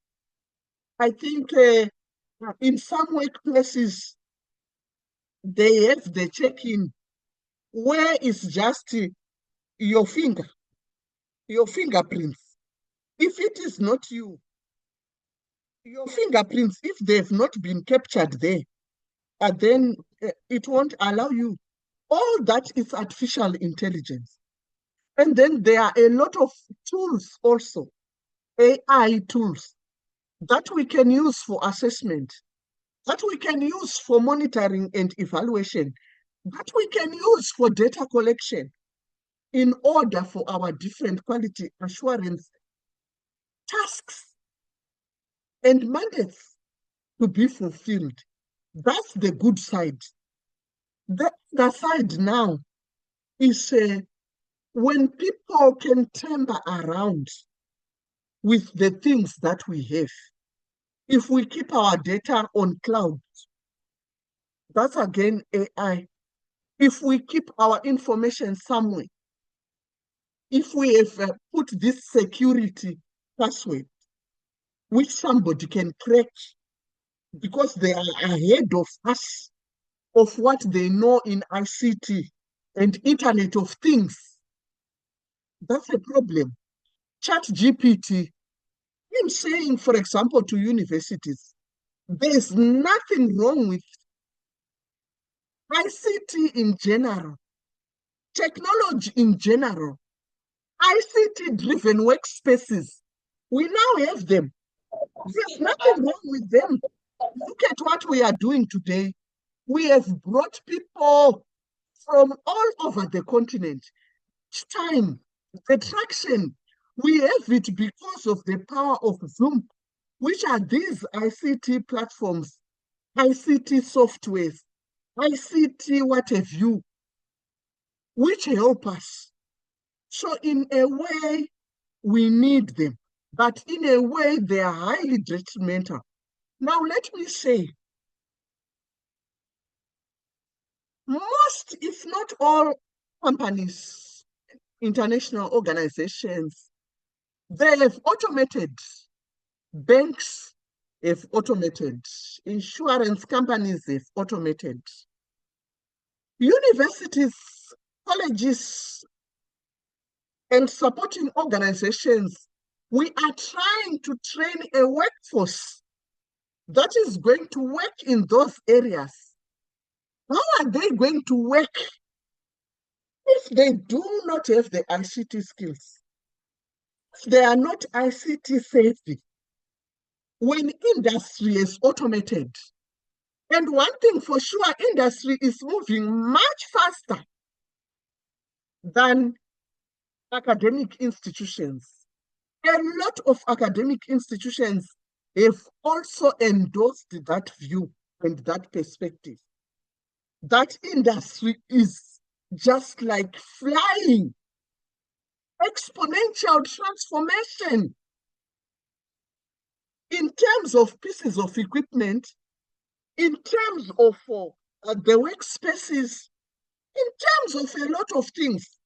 I think in some workplaces, they have the check-in where it's just your fingerprints. If it is not you, your fingerprints, if they've not been captured there, then it won't allow you. All that is artificial intelligence. And then there are a lot of tools also, AI tools, that we can use for assessment, that we can use for monitoring and evaluation, that we can use for data collection in order for our different quality assurance tasks and mandates to be fulfilled. That's the good side. The other side now is when people can tamper around with the things that we have. If we keep our data on cloud, that's again AI. If we keep our information somewhere, if we have put this security password, which somebody can crack because they are ahead of us of what they know in ICT and Internet of Things, that's a problem. ChatGPT, I'm saying, for example, to universities, there's nothing wrong with ICT in general, technology in general, ICT-driven workspaces. We now have them. There's nothing wrong with them. Look at what we are doing today. We have brought people from all over the continent. Each time, the traction, we have it because of the power of Zoom, which are these ICT platforms, ICT softwares, ICT what have you, which help us. So in a way, we need them, but in a way, they are highly detrimental. Now, let me say, most, if not all, companies, international organizations, they have automated. Banks have automated. Insurance companies have automated. Universities, colleges, and supporting organizations, we are trying to train a workforce that is going to work in those areas. How are they going to work if they do not have the ICT skills? If they are not ICT savvy? When industry is automated, and one thing for sure, industry is moving much faster than academic institutions. A lot of academic institutions have also endorsed that view and that perspective. That industry is just like flying, exponential transformation in terms of pieces of equipment, in terms of the workspaces, in terms of a lot of things.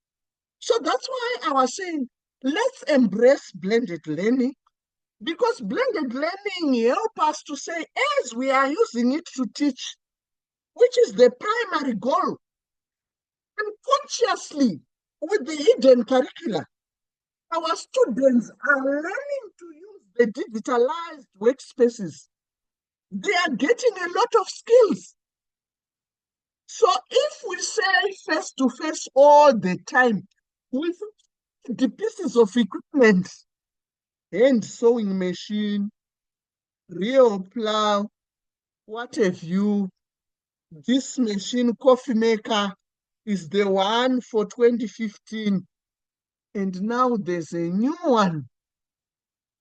So that's why I was saying, let's embrace blended learning, because blended learning helps us to say, as we are using it to teach, which is the primary goal, and consciously with the hidden curricula, our students are learning to use the digitalized workspaces. They are getting a lot of skills. So if we say face-to-face all the time with the pieces of equipment, hand sewing machine, real plow, what have you, this machine, coffee maker, is the one for 2015, and now there's a new one.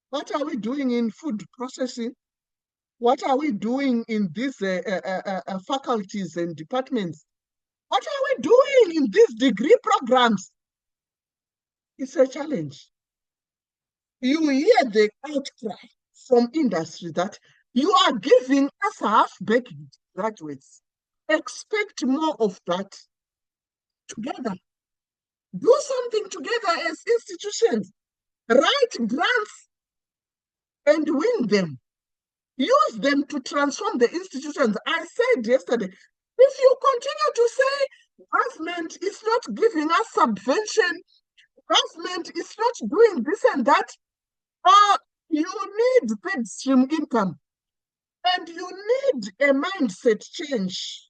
What are we doing in food processing? What are we doing in these faculties and departments? What are we doing in these degree programs? It's a challenge. You hear the outcry from industry that you are giving us half-baked graduates. Expect more of that together. Do something together as institutions. Write grants and win them. Use them to transform the institutions. I said yesterday, if you continue to say government is not giving us subvention, government is not doing this and that, you need third stream income, and you need a mindset change.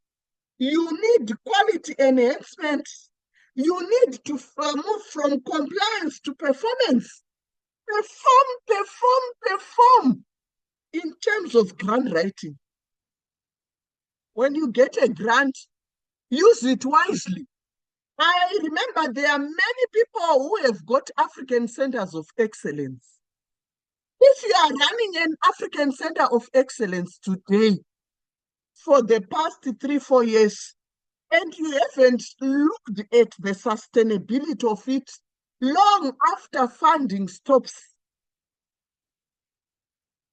You need quality enhancement. You need to move from compliance to performance. Perform in terms of grant writing. When you get a grant, use it wisely. I remember there are many people who have got African Centers of Excellence. If you are running an African Center of Excellence today, for the past 3-4 years, and you haven't looked at the sustainability of it long after funding stops,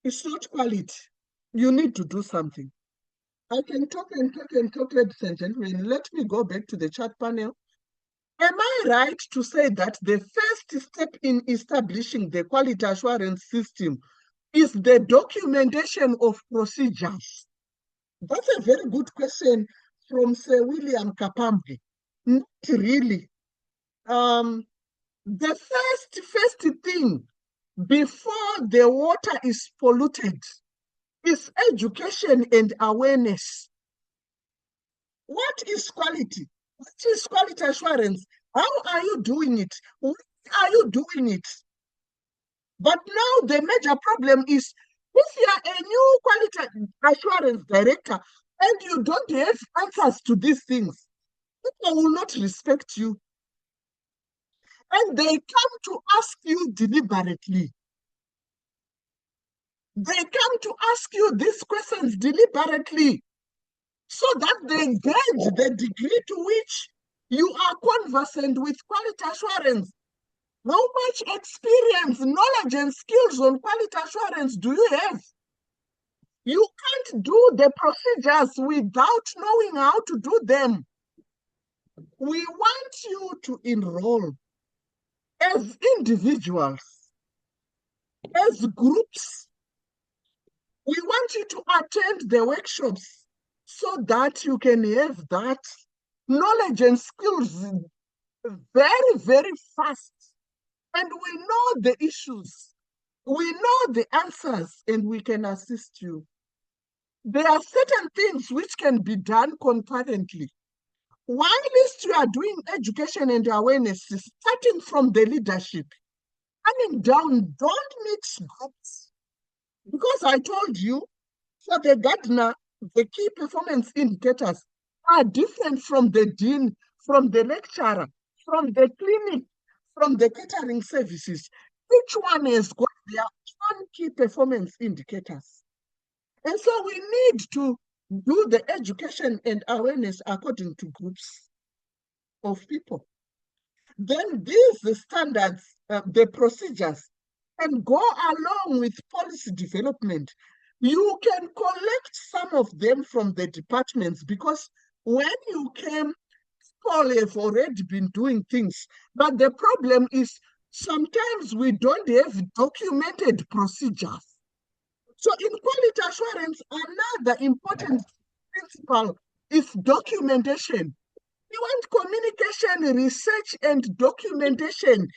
it's not quality. You need to do something. I can talk and talk and talk, ladies and gentlemen. Let me go back to the chat panel. Am I right to say that the first step in establishing the quality assurance system is the documentation of procedures? That's a very good question from Sir William Kapambi. Not really. The first thing before the water is polluted is education and awareness. What is quality? What is quality assurance? How are you doing it? Why are you doing it? But now the major problem is if you are a new quality assurance director and you don't have answers to these things, people will not respect you. And they come to ask you deliberately. They come to ask you these questions deliberately so that they gauge the degree to which you are conversant with quality assurance. How much experience, knowledge, and skills on quality assurance do you have? You can't do the procedures without knowing how to do them. We want you to enroll as individuals, as groups. We want you to attend the workshops so that you can have that knowledge and skills very, very fast. And we know the issues. We know the answers, and we can assist you. There are certain things which can be done concurrently. Whilst you are doing education and awareness, starting from the leadership, coming down, don't mix groups. Because I told you, for the gardener, the key performance indicators are different from the dean, from the lecturer, from the clinic, from the catering services. Each one has got their own key performance indicators. And so we need to do the education and awareness according to groups of people. Then these standards, the procedures, can go along with policy development. You can collect some of them from the departments because when you came, people have already been doing things. But the problem is sometimes we don't have documented procedures. So in quality assurance, another important principle is documentation. We want communication, research, and documentation.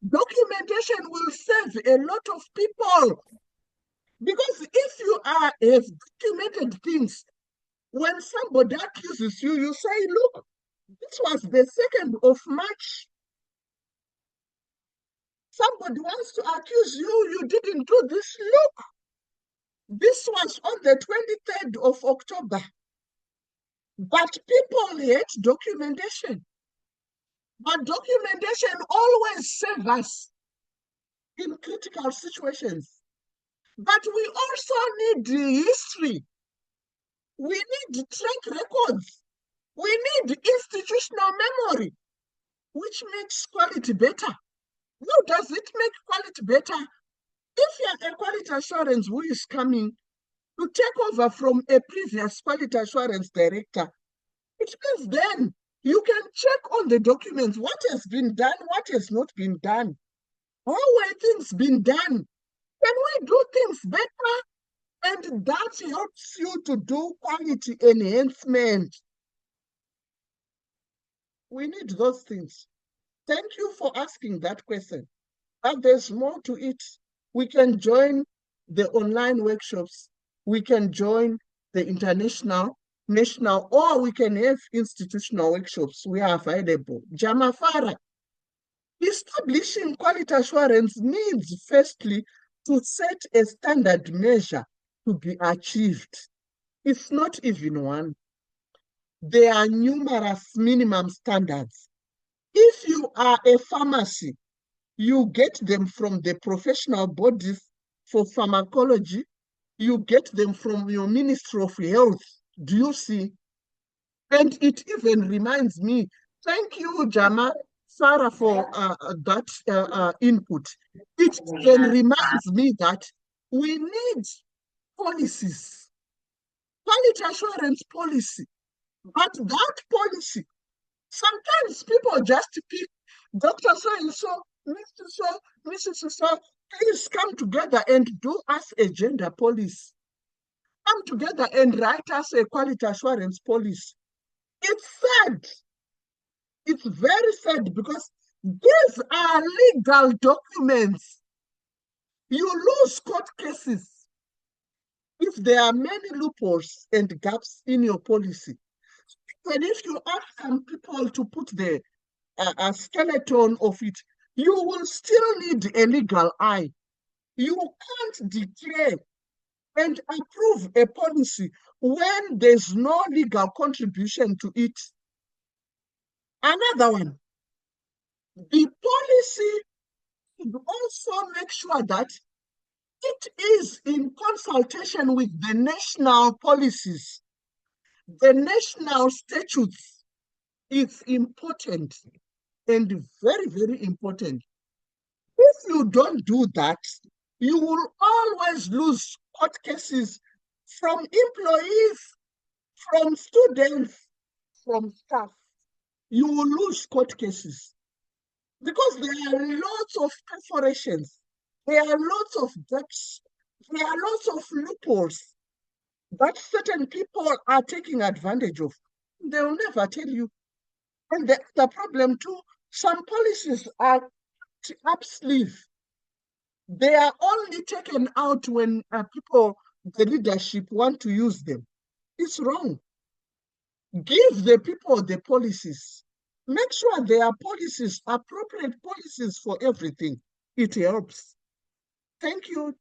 Documentation will save a lot of people. Because if you have documented things, when somebody accuses you, you say, look, this was the 2nd of March. Somebody wants to accuse you, you didn't do this. Look, this was on the 23rd of October. But people hate documentation. But documentation always saves us in critical situations. But we also need history. We need track records. We need institutional memory, which makes quality better. How does it make quality better? If you're a quality assurance who is coming to take over from a previous quality assurance director, it means then you can check on the documents, what has been done, what has not been done. How were things been done? Can we do things better? And that helps you to do quality enhancement. We need those things. Thank you for asking that question. But there's more to it. We can join the online workshops. We can join the international, national, or we can have institutional workshops. We are available. Jamafara. Establishing quality assurance needs, firstly, to set a standard measure to be achieved. It's not even one. There are numerous minimum standards. If you are a pharmacy, you get them from the professional bodies for pharmacology. You get them from your Ministry of Health. Do you see? And it even reminds me, thank you, Jama, Sarah, for that input. It then reminds me that we need policies, quality assurance policy. But that policy Sometimes people just pick Dr. So-and-so, Mr. So, Mrs. So, please come together and do us a gender policy. Come together and write us a quality assurance policy. It's sad. It's very sad because these are legal documents. You lose court cases if there are many loopholes and gaps in your policy. And if you ask some people to put a skeleton of it, you will still need a legal eye. You can't declare and approve a policy when there's no legal contribution to it. Another one, the policy should also make sure that it is in consultation with the national policies. The national statutes is important and very, very important. If you don't do that, you will always lose court cases from employees, from students, from staff. You will lose court cases because there are lots of perforations, there are lots of gaps, there are lots of loopholes that certain people are taking advantage of. They will never tell you. And the problem too, some policies are up sleeve. They are only taken out when people, the leadership, want to use them. It's wrong. Give the people the policies. Make sure there are policies, appropriate policies for everything. It helps. Thank you,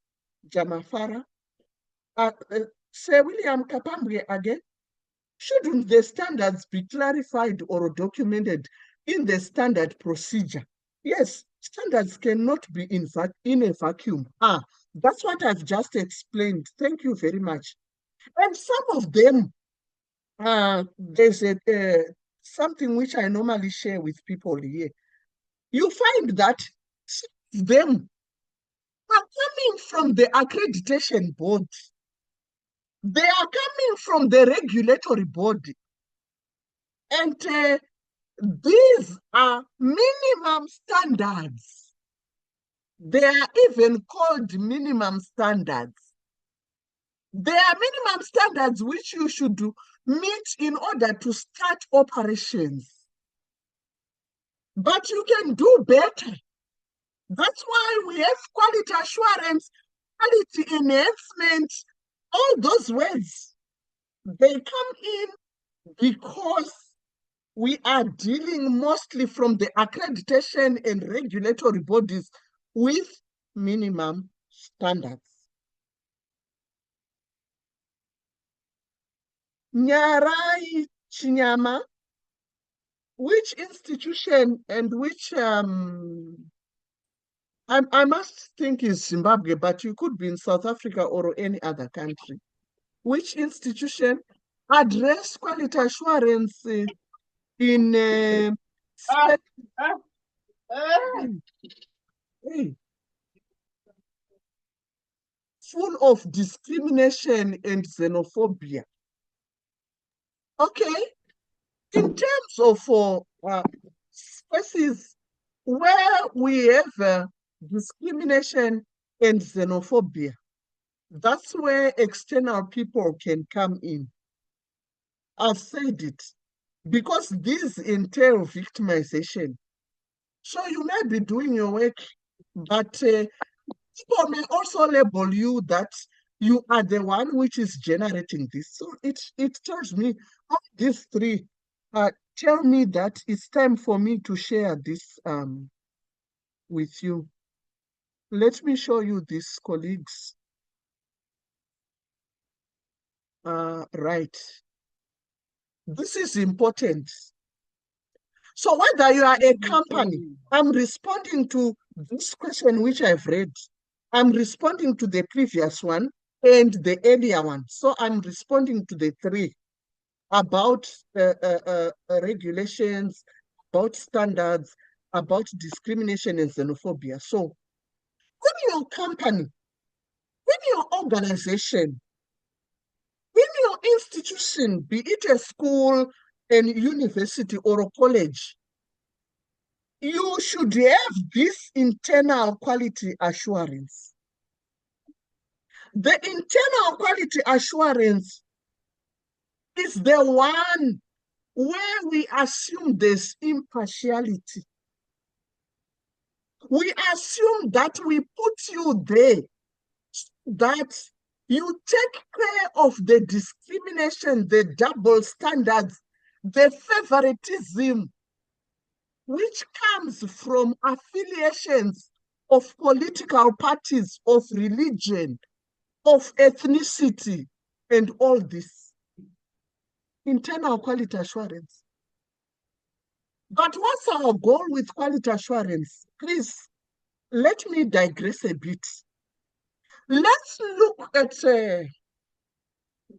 Jamafara. Sir William Kapambwe again. Shouldn't the standards be clarified or documented in the standard procedure? Yes, standards cannot be in a vacuum. That's what I've just explained. Thank you very much. And some of them, there's something which I normally share with people here. You find that some of them are coming from the accreditation board. They are coming from the regulatory body. And these are minimum standards. They are even called minimum standards. They are minimum standards which you should meet in order to start operations. But you can do better. That's why we have quality assurance, quality enhancement, all those words. They come in because we are dealing mostly from the accreditation and regulatory bodies with minimum standards. Nyarai Chinyama, which institution and which, I must think is Zimbabwe, but you could be in South Africa or any other country. Which institution address quality assurance in full of discrimination and xenophobia? Okay, in terms of spaces where we have discrimination and xenophobia, that's where external people can come in. I've said it, because these entail victimization. So you may be doing your work, but people may also label you that you are the one which is generating this. So it tells me, these three tell me that it's time for me to share this with you. Let me show you these colleagues. Right. This is important. So whether you are a company, I'm responding to this question which I've read. I'm responding to the previous one and the earlier one. So I'm responding to the three about regulations, about standards, about discrimination and xenophobia. So when your company, when your organization, in your institution, be it a school, a university or a college, you should have this internal quality assurance. The internal quality assurance is the one where we assume there's impartiality. We assume that we put you there, that you take care of the discrimination, the double standards, the favoritism, which comes from affiliations of political parties, of religion, of ethnicity, and all this. Internal quality assurance. But what's our goal with quality assurance? Please, let me digress a bit. Let's look at the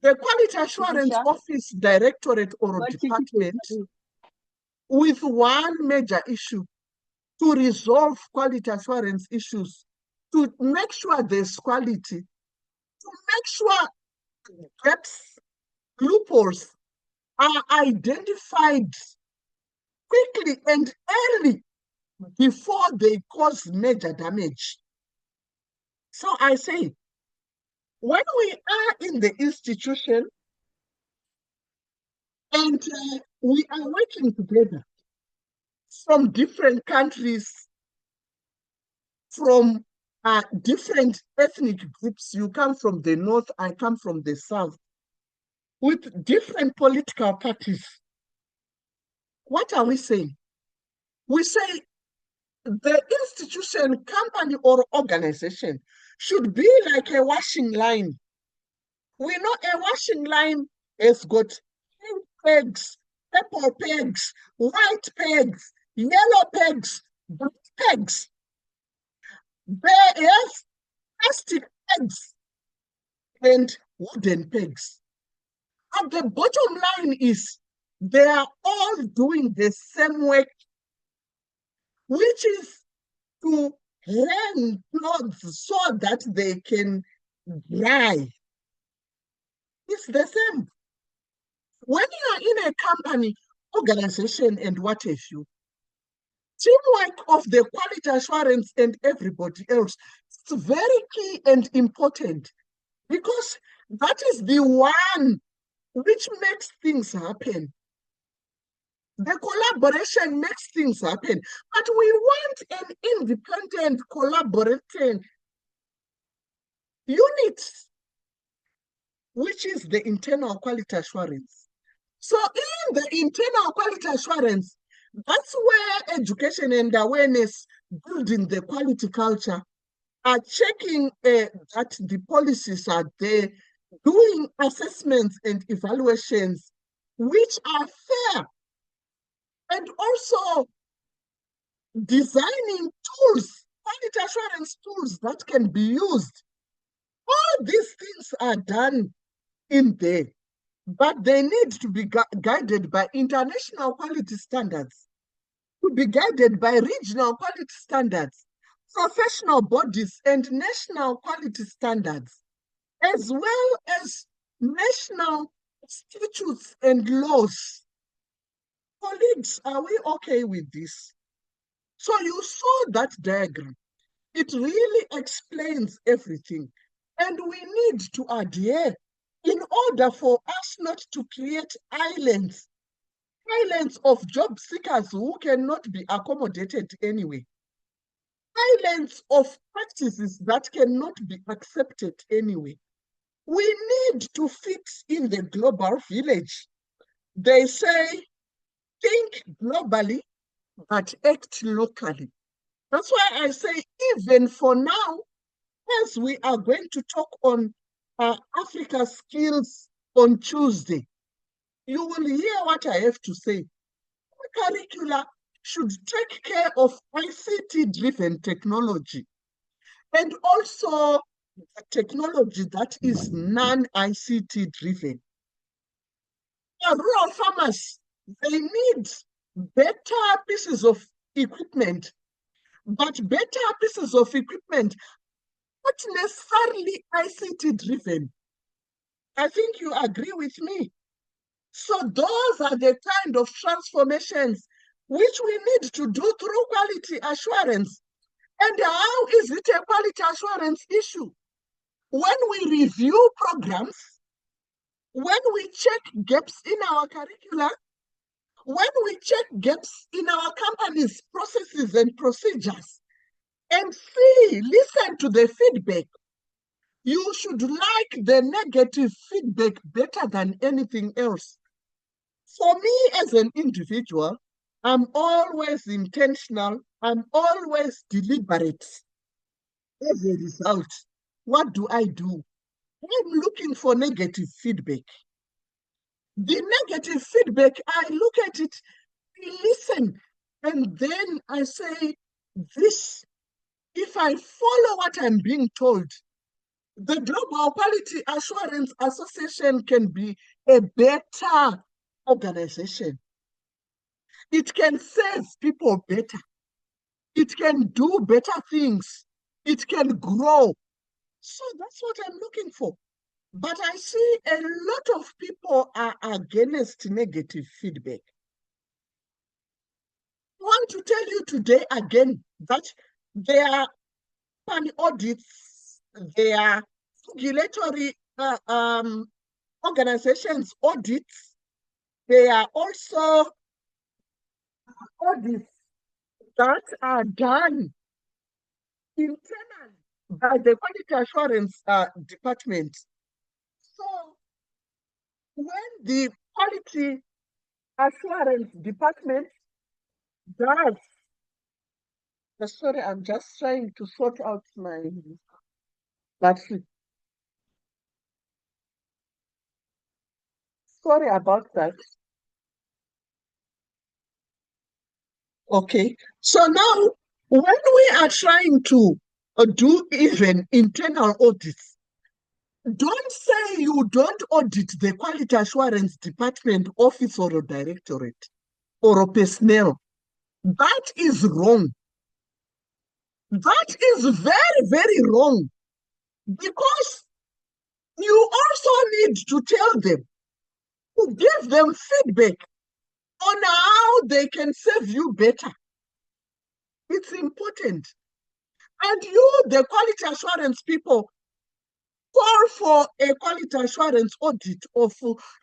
Quality Assurance Office Directorate or Department with one major issue: to resolve quality assurance issues, to make sure there's quality, to make sure gaps, loopholes are identified quickly and early before they cause major damage. So I say, when we are in the institution and we are working together from different countries, from different ethnic groups, you come from the north, I come from the south, with different political parties, what are we saying? We say the institution, company, or organization should be like a washing line. We know a washing line has got pink pegs, purple pegs, white pegs, yellow pegs, black pegs. They have plastic pegs and wooden pegs. And the bottom line is they are all doing the same work, which is to hang clothes so that they can dry. It's the same. When you are in a company, organization, and what have you, teamwork of the quality assurance and everybody else is very key and important, because that is the one which makes things happen. The collaboration makes things happen, but we want an independent collaborating unit, which is the internal quality assurance. So in the internal quality assurance, that's where education and awareness, building the quality culture, are checking that the policies are there, doing assessments and evaluations which are fair, and also designing tools, quality assurance tools that can be used. All these things are done in there, but they need to be guided by international quality standards, to be guided by regional quality standards, professional bodies, and national quality standards, as well as national statutes and laws. Colleagues, are we okay with this? So you saw that diagram. It really explains everything. And we need to adhere in order for us not to create islands of job seekers who cannot be accommodated anyway. Islands of practices that cannot be accepted anyway. We need to fit in the global village. They say, think globally, but act locally. That's why I say, even for now, as we are going to talk on Africa skills on Tuesday, you will hear what I have to say. The curricula should take care of ICT-driven technology, and also the technology that is non-ICT driven. Rural farmers, they need better pieces of equipment, but better pieces of equipment, not necessarily ICT driven. I think you agree with me. So those are the kind of transformations which we need to do through quality assurance. And how is it a quality assurance issue? When we review programs, when we check gaps in our curricula, when we check gaps in our company's processes and procedures, and listen to the feedback, you should like the negative feedback better than anything else. For me as an individual, I'm always intentional, I'm always deliberate. As a result, what do? I'm looking for negative feedback. The negative feedback, I look at it, I listen, and then I say, this, if I follow what I'm being told, the Global Quality Assurance Association can be a better organization. It can serve people better. It can do better things. It can grow. So that's what I'm looking for. But I see a lot of people are against negative feedback. I want to tell you today again that there are audits, there are regulatory organizations audits, there are also audits that are done internally by the quality assurance department. So when the quality assurance department does, sorry, I'm just trying to sort out my battery. Sorry about that. Okay, so now when we are trying to do even internal audits, don't say you don't audit the quality assurance department office or a directorate or a personnel. That is wrong. That is very, very wrong, because you also need to tell them, to give them feedback on how they can serve you better. It's important. And you, the quality assurance people, call for a quality assurance audit of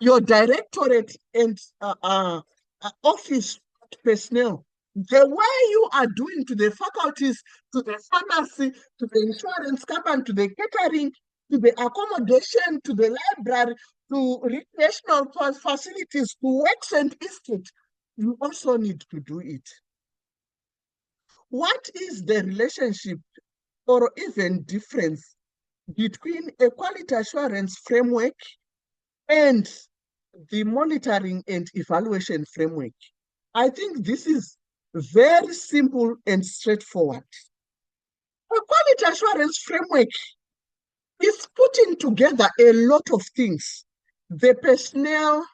your directorate and office personnel. The way you are doing to the faculties, to the pharmacy, to the insurance company, to the catering, to the accommodation, to the library, to recreational facilities, to works and estate, you also need to do it. What is the relationship or even difference between a quality assurance framework and the monitoring and evaluation framework? I think this is very simple and straightforward. A quality assurance framework is putting together a lot of things: the personnel,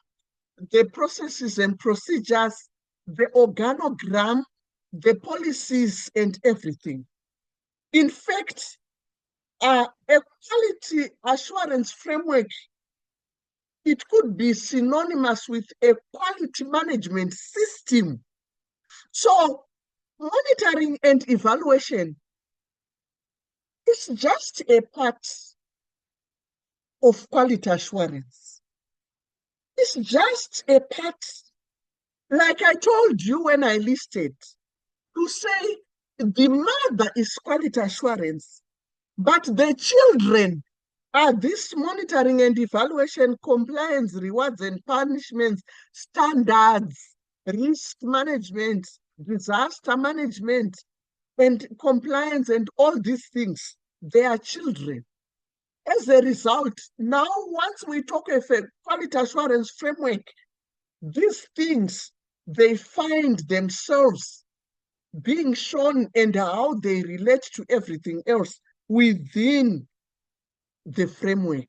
the processes and procedures, the organogram, the policies, and everything. In fact, a quality assurance framework, it could be synonymous with a quality management system. So monitoring and evaluation is just a part of quality assurance. It's just a part, like I told you when I listed, to say the mother is quality assurance, but the children are this monitoring and evaluation, compliance, rewards and punishments, standards, risk management, disaster management, and compliance, and all these things. They are children. As a result, now once we talk of a quality assurance framework, these things, they find themselves being shown and how they relate to everything else within the framework.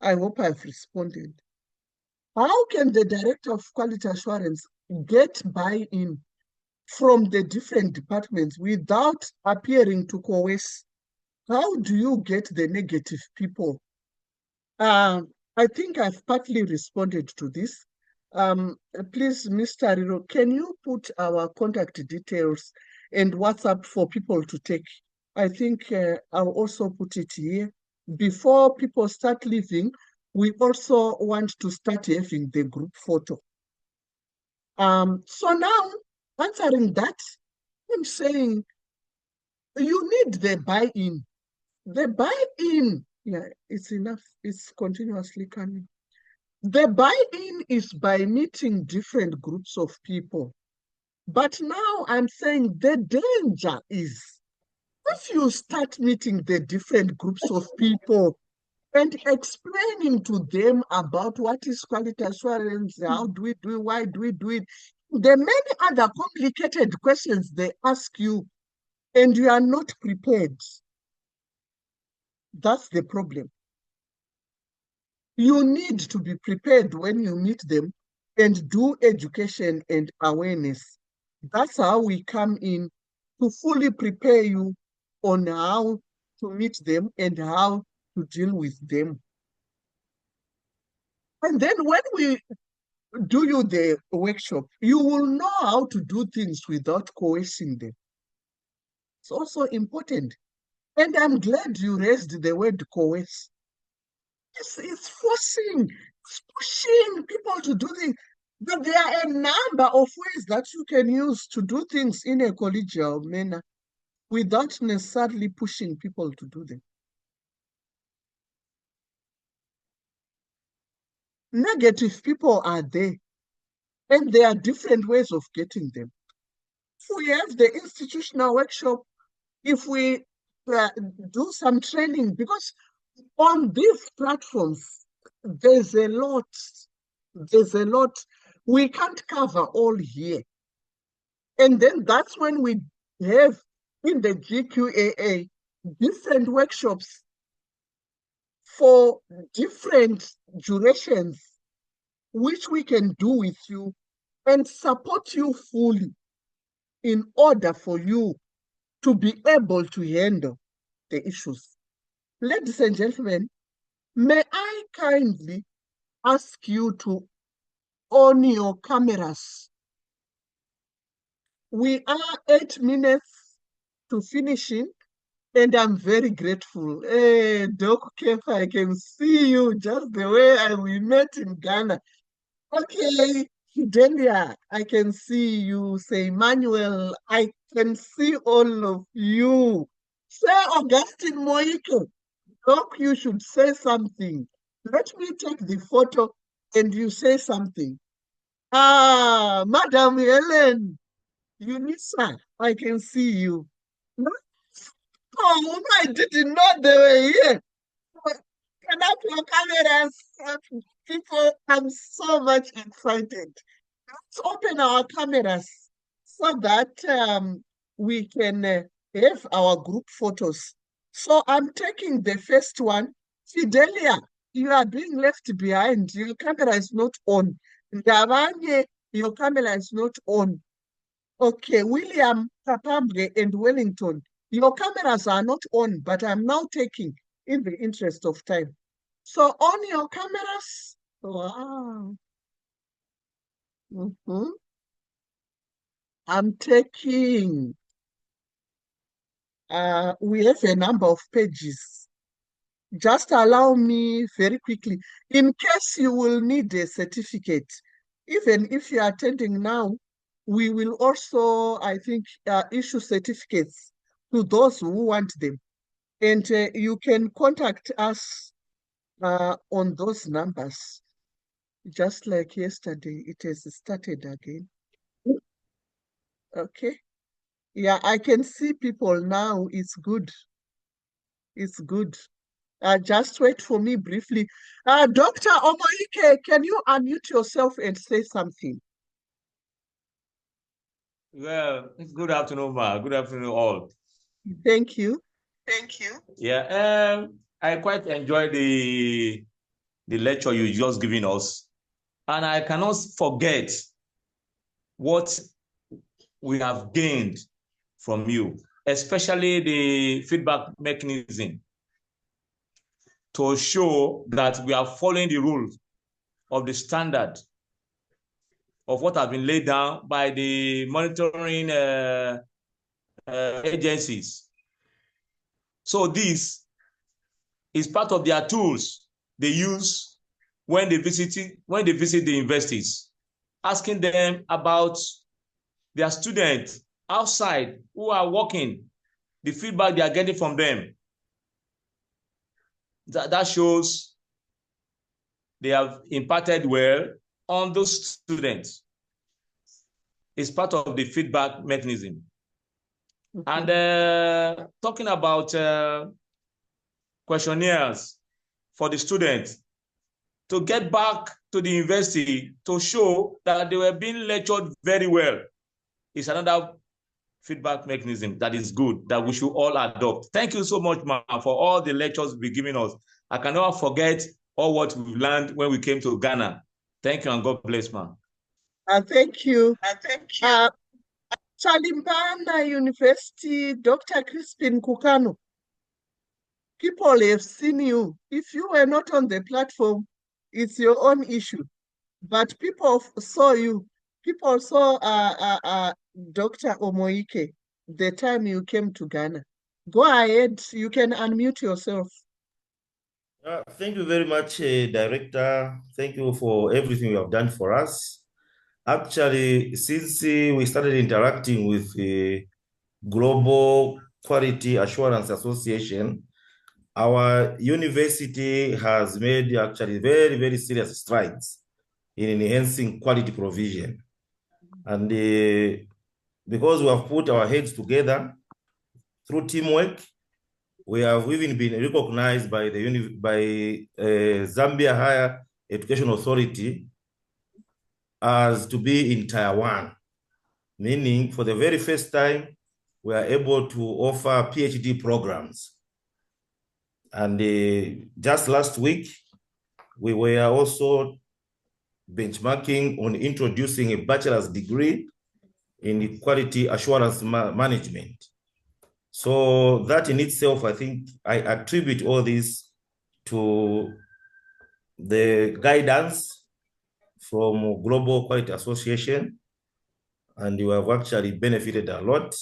I hope I've responded. How can the Director of Quality Assurance get buy-in from the different departments without appearing to coerce? How do you get the negative people I think I've partly responded to this. Please, Mr. Tariro, can you put our contact details and WhatsApp for people to take? I think I'll also put it here. Before people start leaving, we also want to start having the group photo. So now, answering that, I'm saying you need the buy-in. The buy-in, yeah, it's enough. It's continuously coming. The buy-in is by meeting different groups of people. But now I'm saying the danger is if you start meeting the different groups of people and explaining to them about what is quality assurance, how do we do it, why do we do it, the many other complicated questions they ask you, and you are not prepared. That's the problem. You need to be prepared when you meet them and do education and awareness. That's how we come in to fully prepare you on how to meet them and how to deal with them. And then when we do you the workshop, you will know how to do things without coercing them. It's also important. And I'm glad you raised the word coerce. It's forcing, it's pushing people to do things. But there are a number of ways that you can use to do things in a collegial manner without necessarily pushing people to do them. Negative people are there, and there are different ways of getting them. If we have the institutional workshop, if we do some training, because on these platforms, there's a lot. We can't cover all here. And then that's when we have in the GQAA different workshops for different durations, which we can do with you and support you fully in order for you to be able to handle the issues. Ladies and gentlemen, may I kindly ask you to on your cameras. We are 8 minutes to finishing, and I'm very grateful. Hey, Doc Kefa, I can see you just the way we met in Ghana. Okay, Fidelia, I can see you. Say, Manuel, I can see all of you. Say, Augustine Moiko, Doc, you should say something. Let me take the photo and you say something. Ah, Madam Helen, Unisa, I can see you. Oh, I didn't know they were here. Turn up your cameras, people. I'm so much excited. Let's open our cameras so that we can have our group photos. So I'm taking the first one. Fidelia, you are being left behind. Your camera is not on. Ndabanye, your camera is not on. Okay, William, Kapambre, and Wellington, your cameras are not on, but I'm now taking in the interest of time. So on your cameras. Wow. I'm taking, we have a number of pages. Just allow me very quickly, in case you will need a certificate, even if you are attending now, we will also, I think, issue certificates to those who want them. And you can contact us on those numbers. Just like yesterday, it has started again. Okay. Yeah, I can see people now. It's good. It's good. Just wait for me briefly. Dr. Omoike, can you unmute yourself and say something? Well, good afternoon, Ma. Good afternoon, all. Thank you. Thank you. Yeah, I quite enjoyed the lecture you just given us, and I cannot forget what we have gained from you, especially the feedback mechanism. to show that we are following the rules of the standard of what has been laid down by the monitoring agencies. So this is part of their tools they use when they visit the universities, asking them about their students outside who are working, the feedback they are getting from them. That shows they have impacted well on those students. It's part of the feedback mechanism. Okay. And talking about questionnaires for the students to get back to the university to show that they were being lectured very well is another feedback mechanism that is good, that we should all adopt. Thank you so much, ma, for all the lectures you've been giving us. I can never forget all what we've learned when we came to Ghana. Thank you and God bless, ma. Thank you. Chalimbana University, Dr. Crispin Kukano. People have seen you. If you were not on the platform, it's your own issue. But people saw you. People saw Dr. Omoike the time you came to Ghana. Go ahead. You can unmute yourself. Thank you very much, Director. Thank you for everything you have done for us. Actually, since we started interacting with the Global Quality Assurance Association, our university has made actually very, very serious strides in enhancing quality provision. And because we have put our heads together through teamwork, we have even been recognized by the Zambia Higher Education Authority as to be in Tier 1, meaning for the very first time, we are able to offer PhD programs. And just last week, we were also benchmarking on introducing a bachelor's degree in quality assurance management. So that in itself, I think I attribute all this to the guidance from Global Quality Association, and you have actually benefited a lot,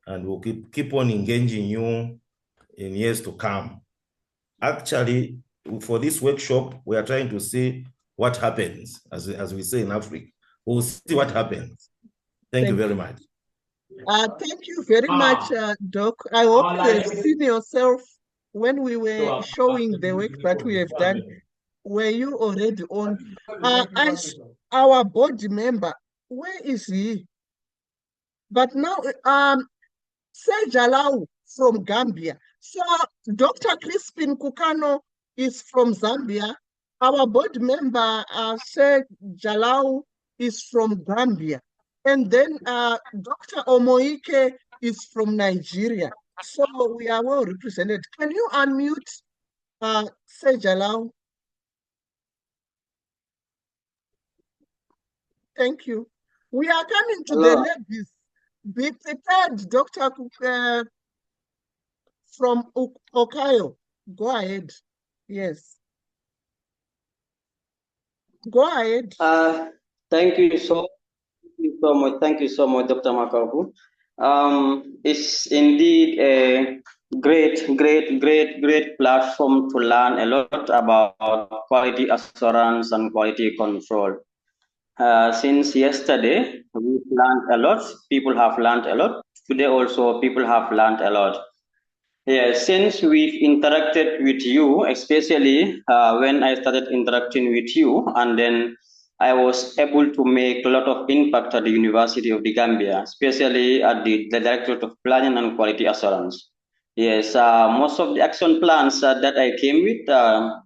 and we'll keep on engaging you in years to come. Actually, for this workshop, we are trying to see what happens, as we say in Africa. We'll see what happens. Thank you very much. Thank you very much, Doc. I hope you have seen yourself when we were showing the work that we have done. Were you already on? Our board member, where is he? But now, Sejalau from Gambia. So Dr. Crispin Kukano is from Zambia. Our board member, Sejalau, is from Gambia. And then Dr. Omoike is from Nigeria. So we are well represented. Can you unmute Sejalau? Thank you. We are coming to the ladies. Be prepared, Dr. from Ohio. Go ahead. Yes. Go ahead. Thank you so much. Thank you so much, Dr. Makabu. It's indeed a great platform to learn a lot about quality assurance and quality control. Since yesterday, we've learned a lot. People have learned a lot. Today also, people have learned a lot. Yeah, since we've interacted with you, especially when I started interacting with you, and then I was able to make a lot of impact at the University of the Gambia, especially at the Directorate of Planning and Quality Assurance. Yes, most of the action plans that I came with,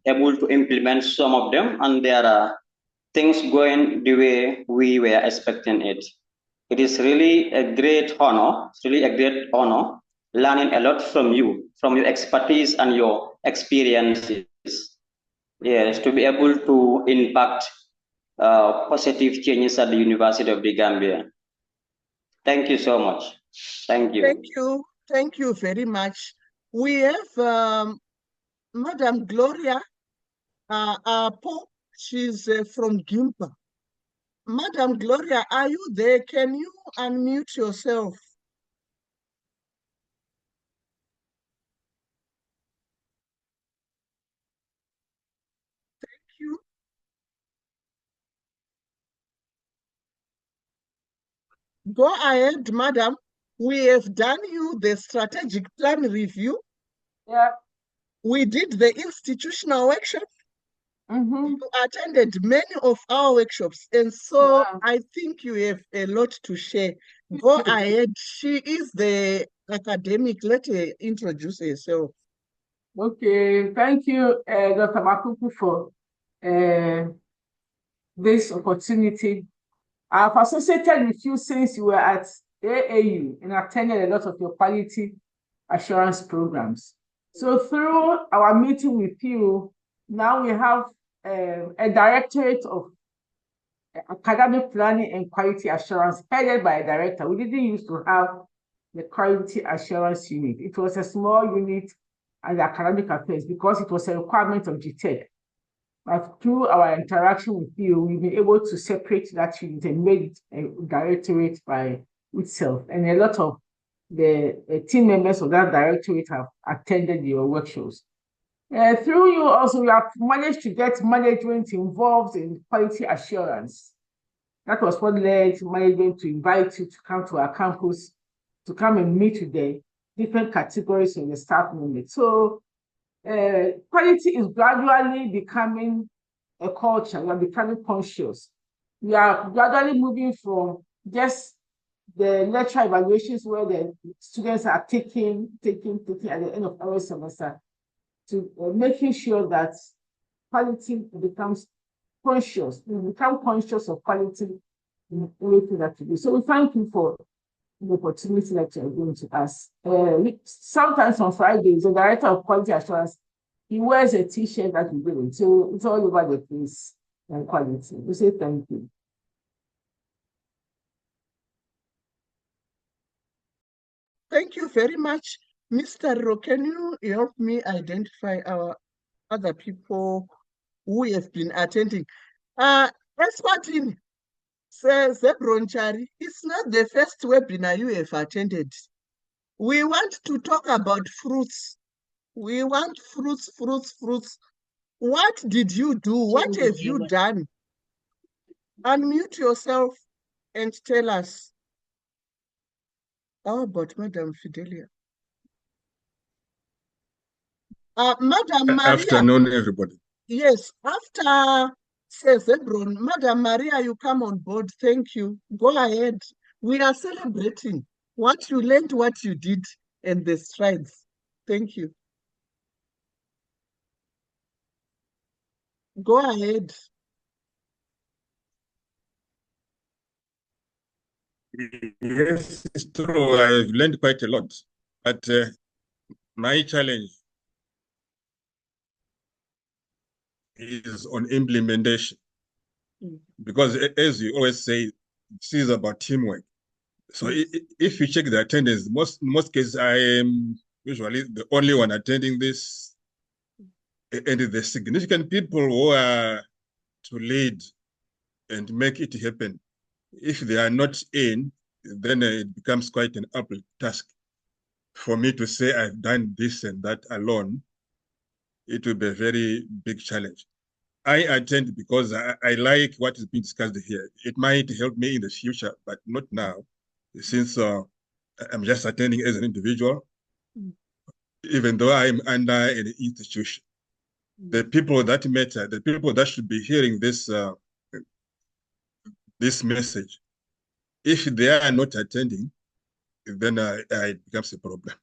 able to implement some of them, and there are things going the way we were expecting it. It is really a great honor. It's really a great honor learning a lot from you, from your expertise and your experiences. Yes, to be able to impact positive changes at the University of the Gambia. Thank you so much. Thank you. Thank you. Thank you very much. We have Madam Gloria Pope, she's from Gimpa. Madam Gloria, are you there? Can you unmute yourself? Thank you. Go ahead, madam. We have done you the strategic plan review. Yeah. We did the institutional workshop. Mm-hmm. You attended many of our workshops, and so Wow. I think you have a lot to share. Go ahead. She is the academic. Let her introduce herself. Okay, thank you, Dr. Makuku, for this opportunity. I've associated with you since you were at AAU and attended a lot of your quality assurance programs. So through our meeting with you, now we have a directorate of academic planning and quality assurance headed by a director. We didn't used to have the quality assurance unit. It was a small unit at the academic affairs because it was a requirement of GTED. But through our interaction with you, we've been able to separate that unit and made it a directorate by itself. And a lot of the team members of that directorate have attended your workshops. Through you also, we have managed to get management involved in quality assurance. That was what led management to invite you to come to our campus, to come and meet with the different categories of the staff members. So quality is gradually becoming a culture. We are becoming conscious. We are gradually moving from just the lecture evaluations where the students are taking at the end of every semester to making sure that quality becomes conscious. We become conscious of quality in everything that we do. So we thank you for the opportunity that you are giving to us. Sometimes on Fridays, the director of quality assurance, he wears a t-shirt that we do. So it's all over the place and quality. We say thank you. Thank you very much. Mr. Ro, can you help me identify our other people who have been attending? Eswatini, Zebronchari, it's not the first webinar you have attended. We want to talk about fruits. We want fruits. What did you do? What have you done? Unmute yourself and tell us. How about Madam Fidelia? Madam Maria. Afternoon, everybody. Yes, after Zebron, Madam Maria, you come on board. Thank you. Go ahead. We are celebrating what you learned, what you did, and the strides. Thank you. Go ahead. Yes, it's true. I've learned quite a lot, but my challenge is on implementation. Because as you always say, this is about teamwork. So if you check the attendance, most cases I am usually the only one attending this, and the significant people who are to lead and make it happen, if they are not in, then it becomes quite an uphill task. For me to say I've done this and that alone, it will be a very big challenge. I attend because I like what is being discussed here. It might help me in the future, but not now, since I'm just attending as an individual, even though I'm under an institution. The people that matter, the people that should be hearing this this message, if they are not attending, then it becomes a problem.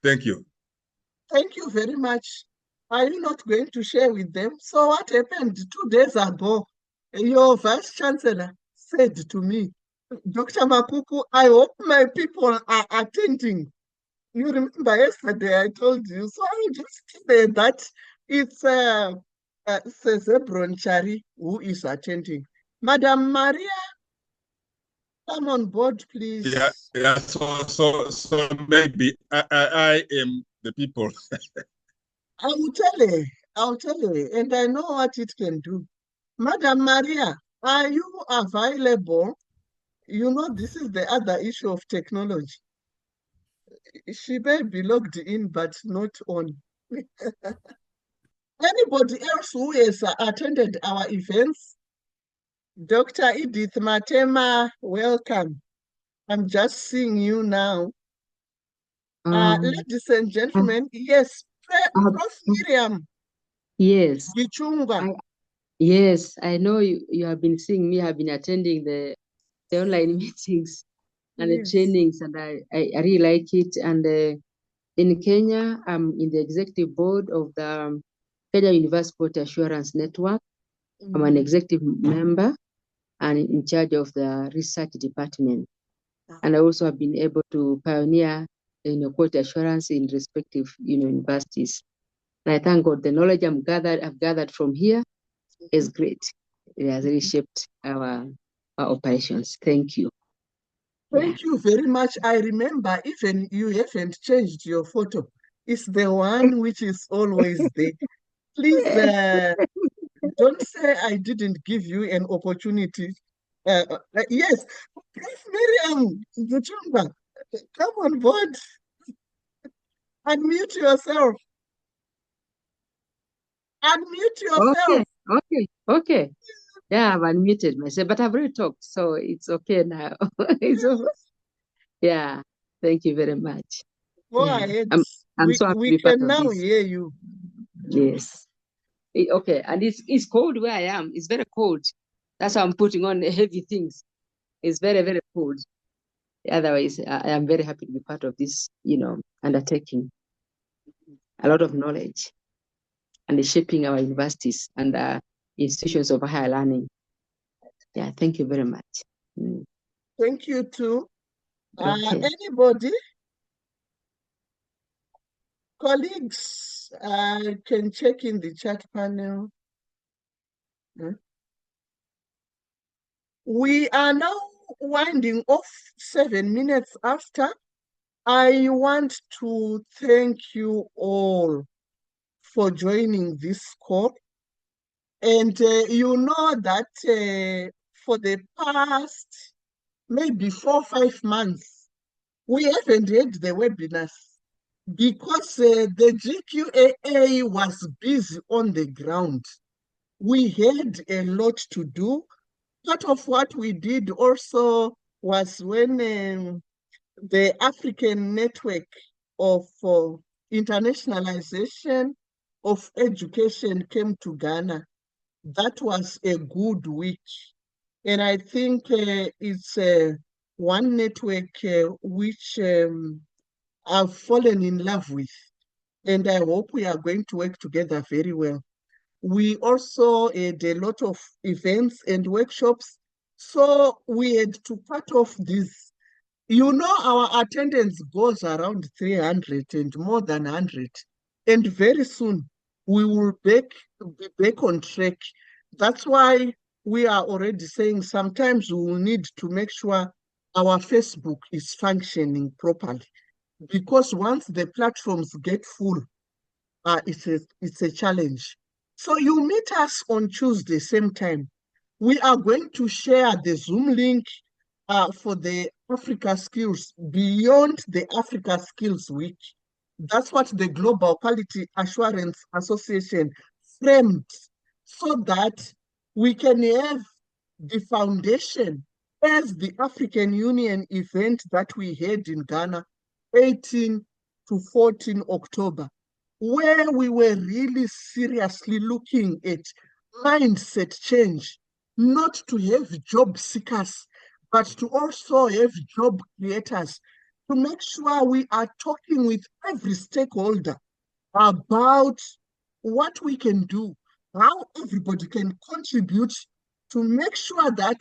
Thank you. Thank you very much. Are you not going to share with them? So what happened 2 days ago? Your vice chancellor said to me, Dr. Makuku, I hope my people are attending. You remember yesterday I told you. So I just say that it's Zebron Chari who is attending. Madam Maria, come on board, please. Yeah. So maybe I am the people. I will tell her. I'll tell her, and I know what it can do. Madam Maria, are you available? You know, this is the other issue of technology. She may be logged in, but not on. Anybody else who has attended our events? Dr. Edith Matema, welcome. I'm just seeing you now. Ladies and gentlemen, yes, Prof. Miriam Yes. Gichunga. Yes, I know you have been seeing me. I've been attending the online meetings and the trainings, and I really like it. And in Kenya, I'm in the executive board of the Kenya Universe Quality Assurance Network. I'm an executive member and in charge of the research department. And I also have been able to pioneer quality assurance in respective universities. And I thank God the knowledge I've gathered from here is great. It has really shaped our operations. Thank you. Thank you very much. I remember even you haven't changed your photo. It's the one which is always there. Please don't say I didn't give you an opportunity. Yes, Prof. Miriam Gichunga, come on board. Unmute yourself. Unmute yourself. Okay. Yeah, I've unmuted myself, but I've already talked, so it's okay now. It's over. Yeah, thank you very much. Go ahead. I'm so happy to We be part can of now this. hear you. Yes. Okay, and it's cold where I am. It's very cold. That's why I'm putting on heavy things. It's very, very cold. Otherwise, I am very happy to be part of this, undertaking. A lot of knowledge and shaping our universities and institutions of higher learning. Yeah, thank you very much. Thank you too. Okay. Anybody? Colleagues, can check in the chat panel. We are now winding off 7 minutes after. I want to thank you all for joining this call. And you know that for the past maybe 4 or 5 months, we haven't had the webinars because the GQAA was busy on the ground. We had a lot to do. Part of what we did also was when the African Network of Internationalization of Education came to Ghana. That was a good week. And I think it's one network which I've fallen in love with. And I hope we are going to work together very well. We also had a lot of events and workshops. So we had to part of this. You know, our attendance goes around 300 and more than 100. And very soon we will be back on track. That's why we are already saying sometimes we will need to make sure our Facebook is functioning properly. Because once the platforms get full, it's a challenge. So you meet us on Tuesday, same time. We are going to share the Zoom link for the Africa Skills beyond the Africa Skills Week. That's what the Global Quality Assurance Association framed so that we can have the foundation as the African Union event that we had in Ghana, 18 to 14 October, where we were really seriously looking at mindset change, not to have job seekers, but to also have job creators, to make sure we are talking with every stakeholder about what we can do, how everybody can contribute to make sure that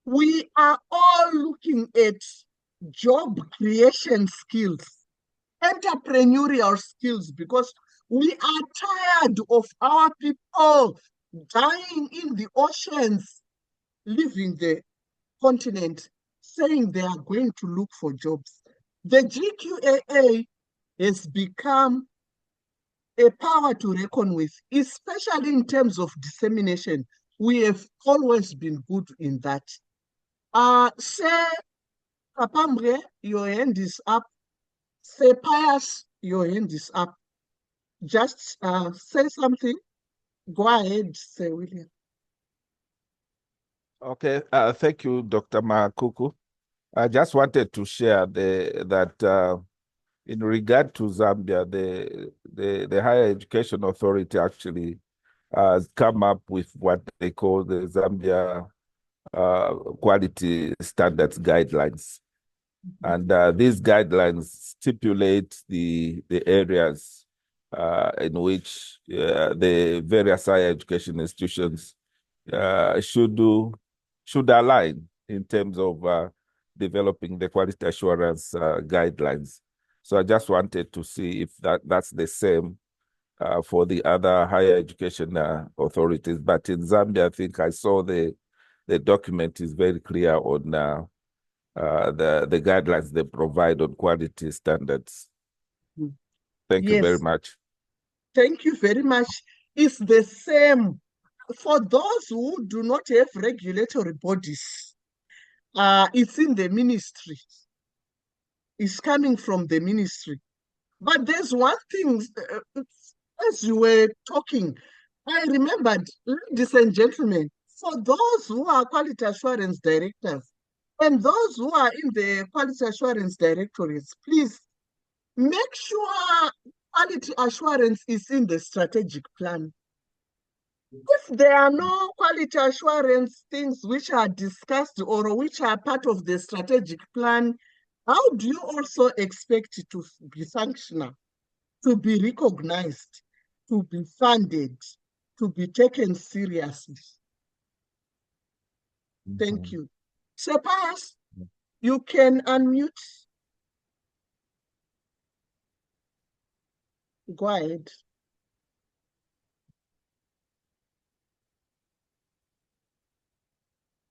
we are all looking at job creation skills, entrepreneurial skills, because we are tired of our people dying in the oceans, leaving the continent, saying they are going to look for jobs. The GQAA has become a power to reckon with, especially in terms of dissemination. We have always been good in that. Say, Kapambre, your hand is up. Say, Pius, your hand is up. Just say something. Go ahead, Sir William. Okay, thank you, Dr. Makuku. I just wanted to share that in regard to Zambia, the Higher Education Authority actually has come up with what they call the Zambia Quality Standards Guidelines. And these guidelines stipulate the areas in which the various higher education institutions should align in terms of developing the quality assurance guidelines. So I just wanted to see if that's the same for the other higher education authorities. But in Zambia, I think I saw the document is very clear on the guidelines they provide on quality standards. Thank you very much. Thank you very much. It's the same for those who do not have regulatory bodies. It's in the ministry. It's coming from the ministry. But there's one thing, as you were talking, I remembered, ladies and gentlemen, for those who are quality assurance directors and those who are in the quality assurance directorates, please make sure quality assurance is in the strategic plan. If there are no quality assurance things which are discussed or which are part of the strategic plan, how do you also expect it to be functional, to be recognized, to be funded, to be taken seriously? Thank you. So, Pius, you can unmute. Go ahead.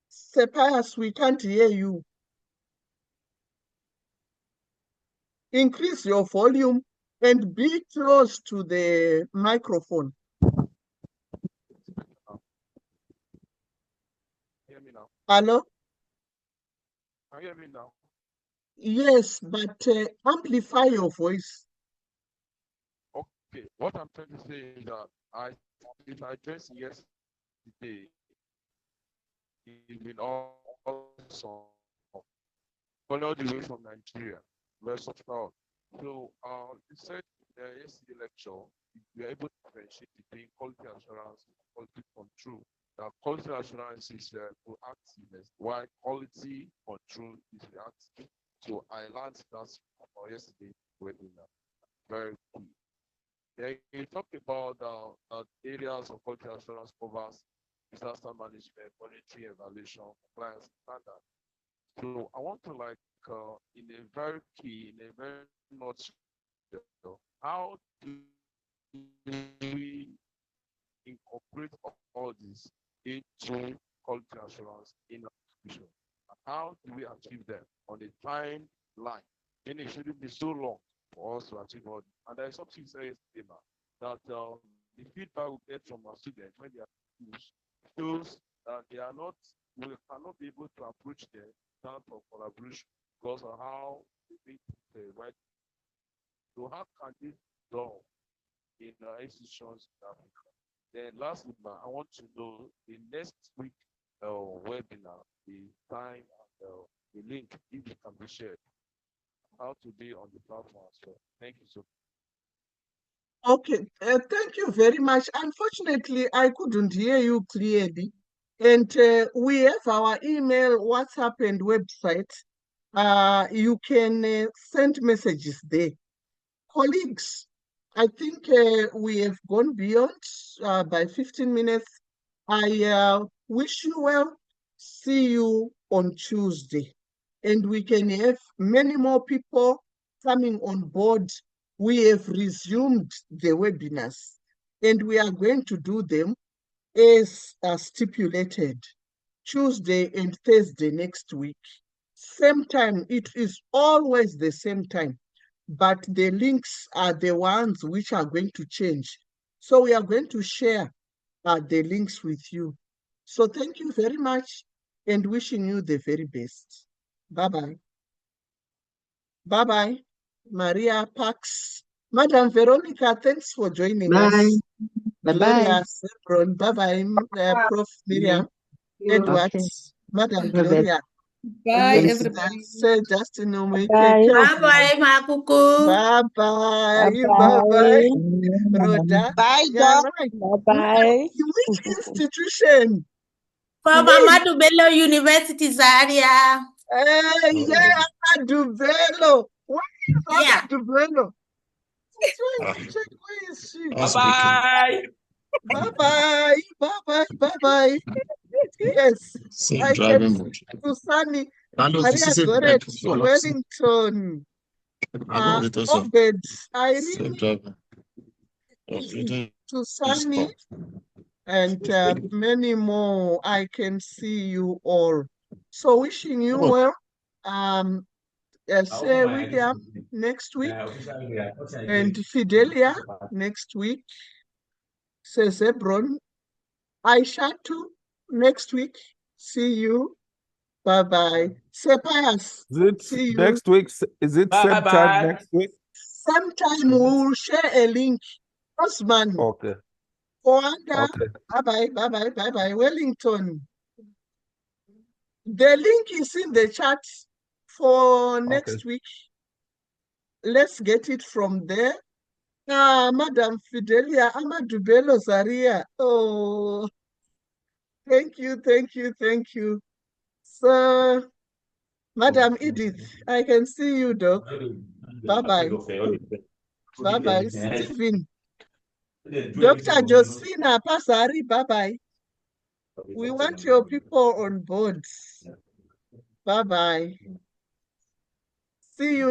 Sir Pius, we can't hear you. Increase your volume and be close to the microphone. Hear me now? Hello? Can you hear me now? Yes, but amplify your voice. Okay, what I'm trying to say is that I addressed yesterday, it's been awesome. Followed the way from Nigeria, rest of the world. So you said yesterday lecture, we are able to differentiate between quality assurance and quality control. Now, quality assurance is proactiveness, while quality control is reactive. So I learned that yesterday webinar. Very key. Then you talk about areas of quality assurance covers disaster management, monitoring, evaluation, compliance, standard. So I want to in a very nutshell, how do we incorporate all this into quality assurance in our institution? And how do we achieve them on a timeline? And it shouldn't be so long for us to achieve all this. And there's something says that the feedback we get from our students when they are shows that they are not, we cannot be able to approach them in terms of collaboration because of how they think the right. So how can this be done in institutions in Africa? Then lastly, I want to know the next week webinar, the time and the link, if it can be shared, how to be on the platform as well. Thank you so much. Okay, thank you very much. Unfortunately, I couldn't hear you clearly. And we have our email, WhatsApp, and website. You can send messages there. Colleagues, I think we have gone beyond by 15 minutes. I wish you well. See you on Tuesday. And we can have many more people coming on board. We have resumed the webinars, and we are going to do them as stipulated, Tuesday and Thursday next week. Same time, it is always the same time. but the links are the ones which are going to change. So we are going to share the links with you. So thank you very much and wishing you the very best. Bye-bye. Bye-bye, Maria Pax. Madam Veronica, thanks for joining us. Bye-bye. Gloria Sebron. Bye-bye, Prof. Miriam. Edwards. Okay. Madam Bye-bye. Gloria. Bye, Mr. everybody. Sir Justin Omwe, Bye. take care of Bye, Makuku. Bye-bye. Bye-bye. Bye-bye. Rhoda. Bye, Yeah, Doc. right. Bye-bye. Which institution? For Mamadou Bello University, Zaria. Yeah, Amadou Bello. Where is Yeah. Amadou Bello? Check, where is she? Bye-bye. Bye-bye. Bye-bye. Bye-bye. Yes, Safe I driving, can but see to Sunny. Carlos, this Maria is safe Goret, driving for us. Wellington, I got it also. Obed, Safe Irene, driving. to Sunny, and many more. I can see you all. So wishing you well. Say William next week, and Fidelia next week. Say Zebron, Aisha too next week. See you. Bye-bye. Say Pius. Is it See you. next week? Is it same time Bye-bye. next week? Sometime we will share a link. Osman. Okay. Rwanda. Okay. Bye-bye. Bye-bye. Bye-bye. Wellington. The link is in the chat for next week. Let's get it from there. Madam Fidelia Amadou Bello Zaria. Oh, thank you, thank you, thank you. So, Madam Edith, I can see you, Doc. Bye-bye. Bye-bye, Stephen. Dr. Josephina Pasari, bye-bye. We want your people on board. Bye-bye. See you.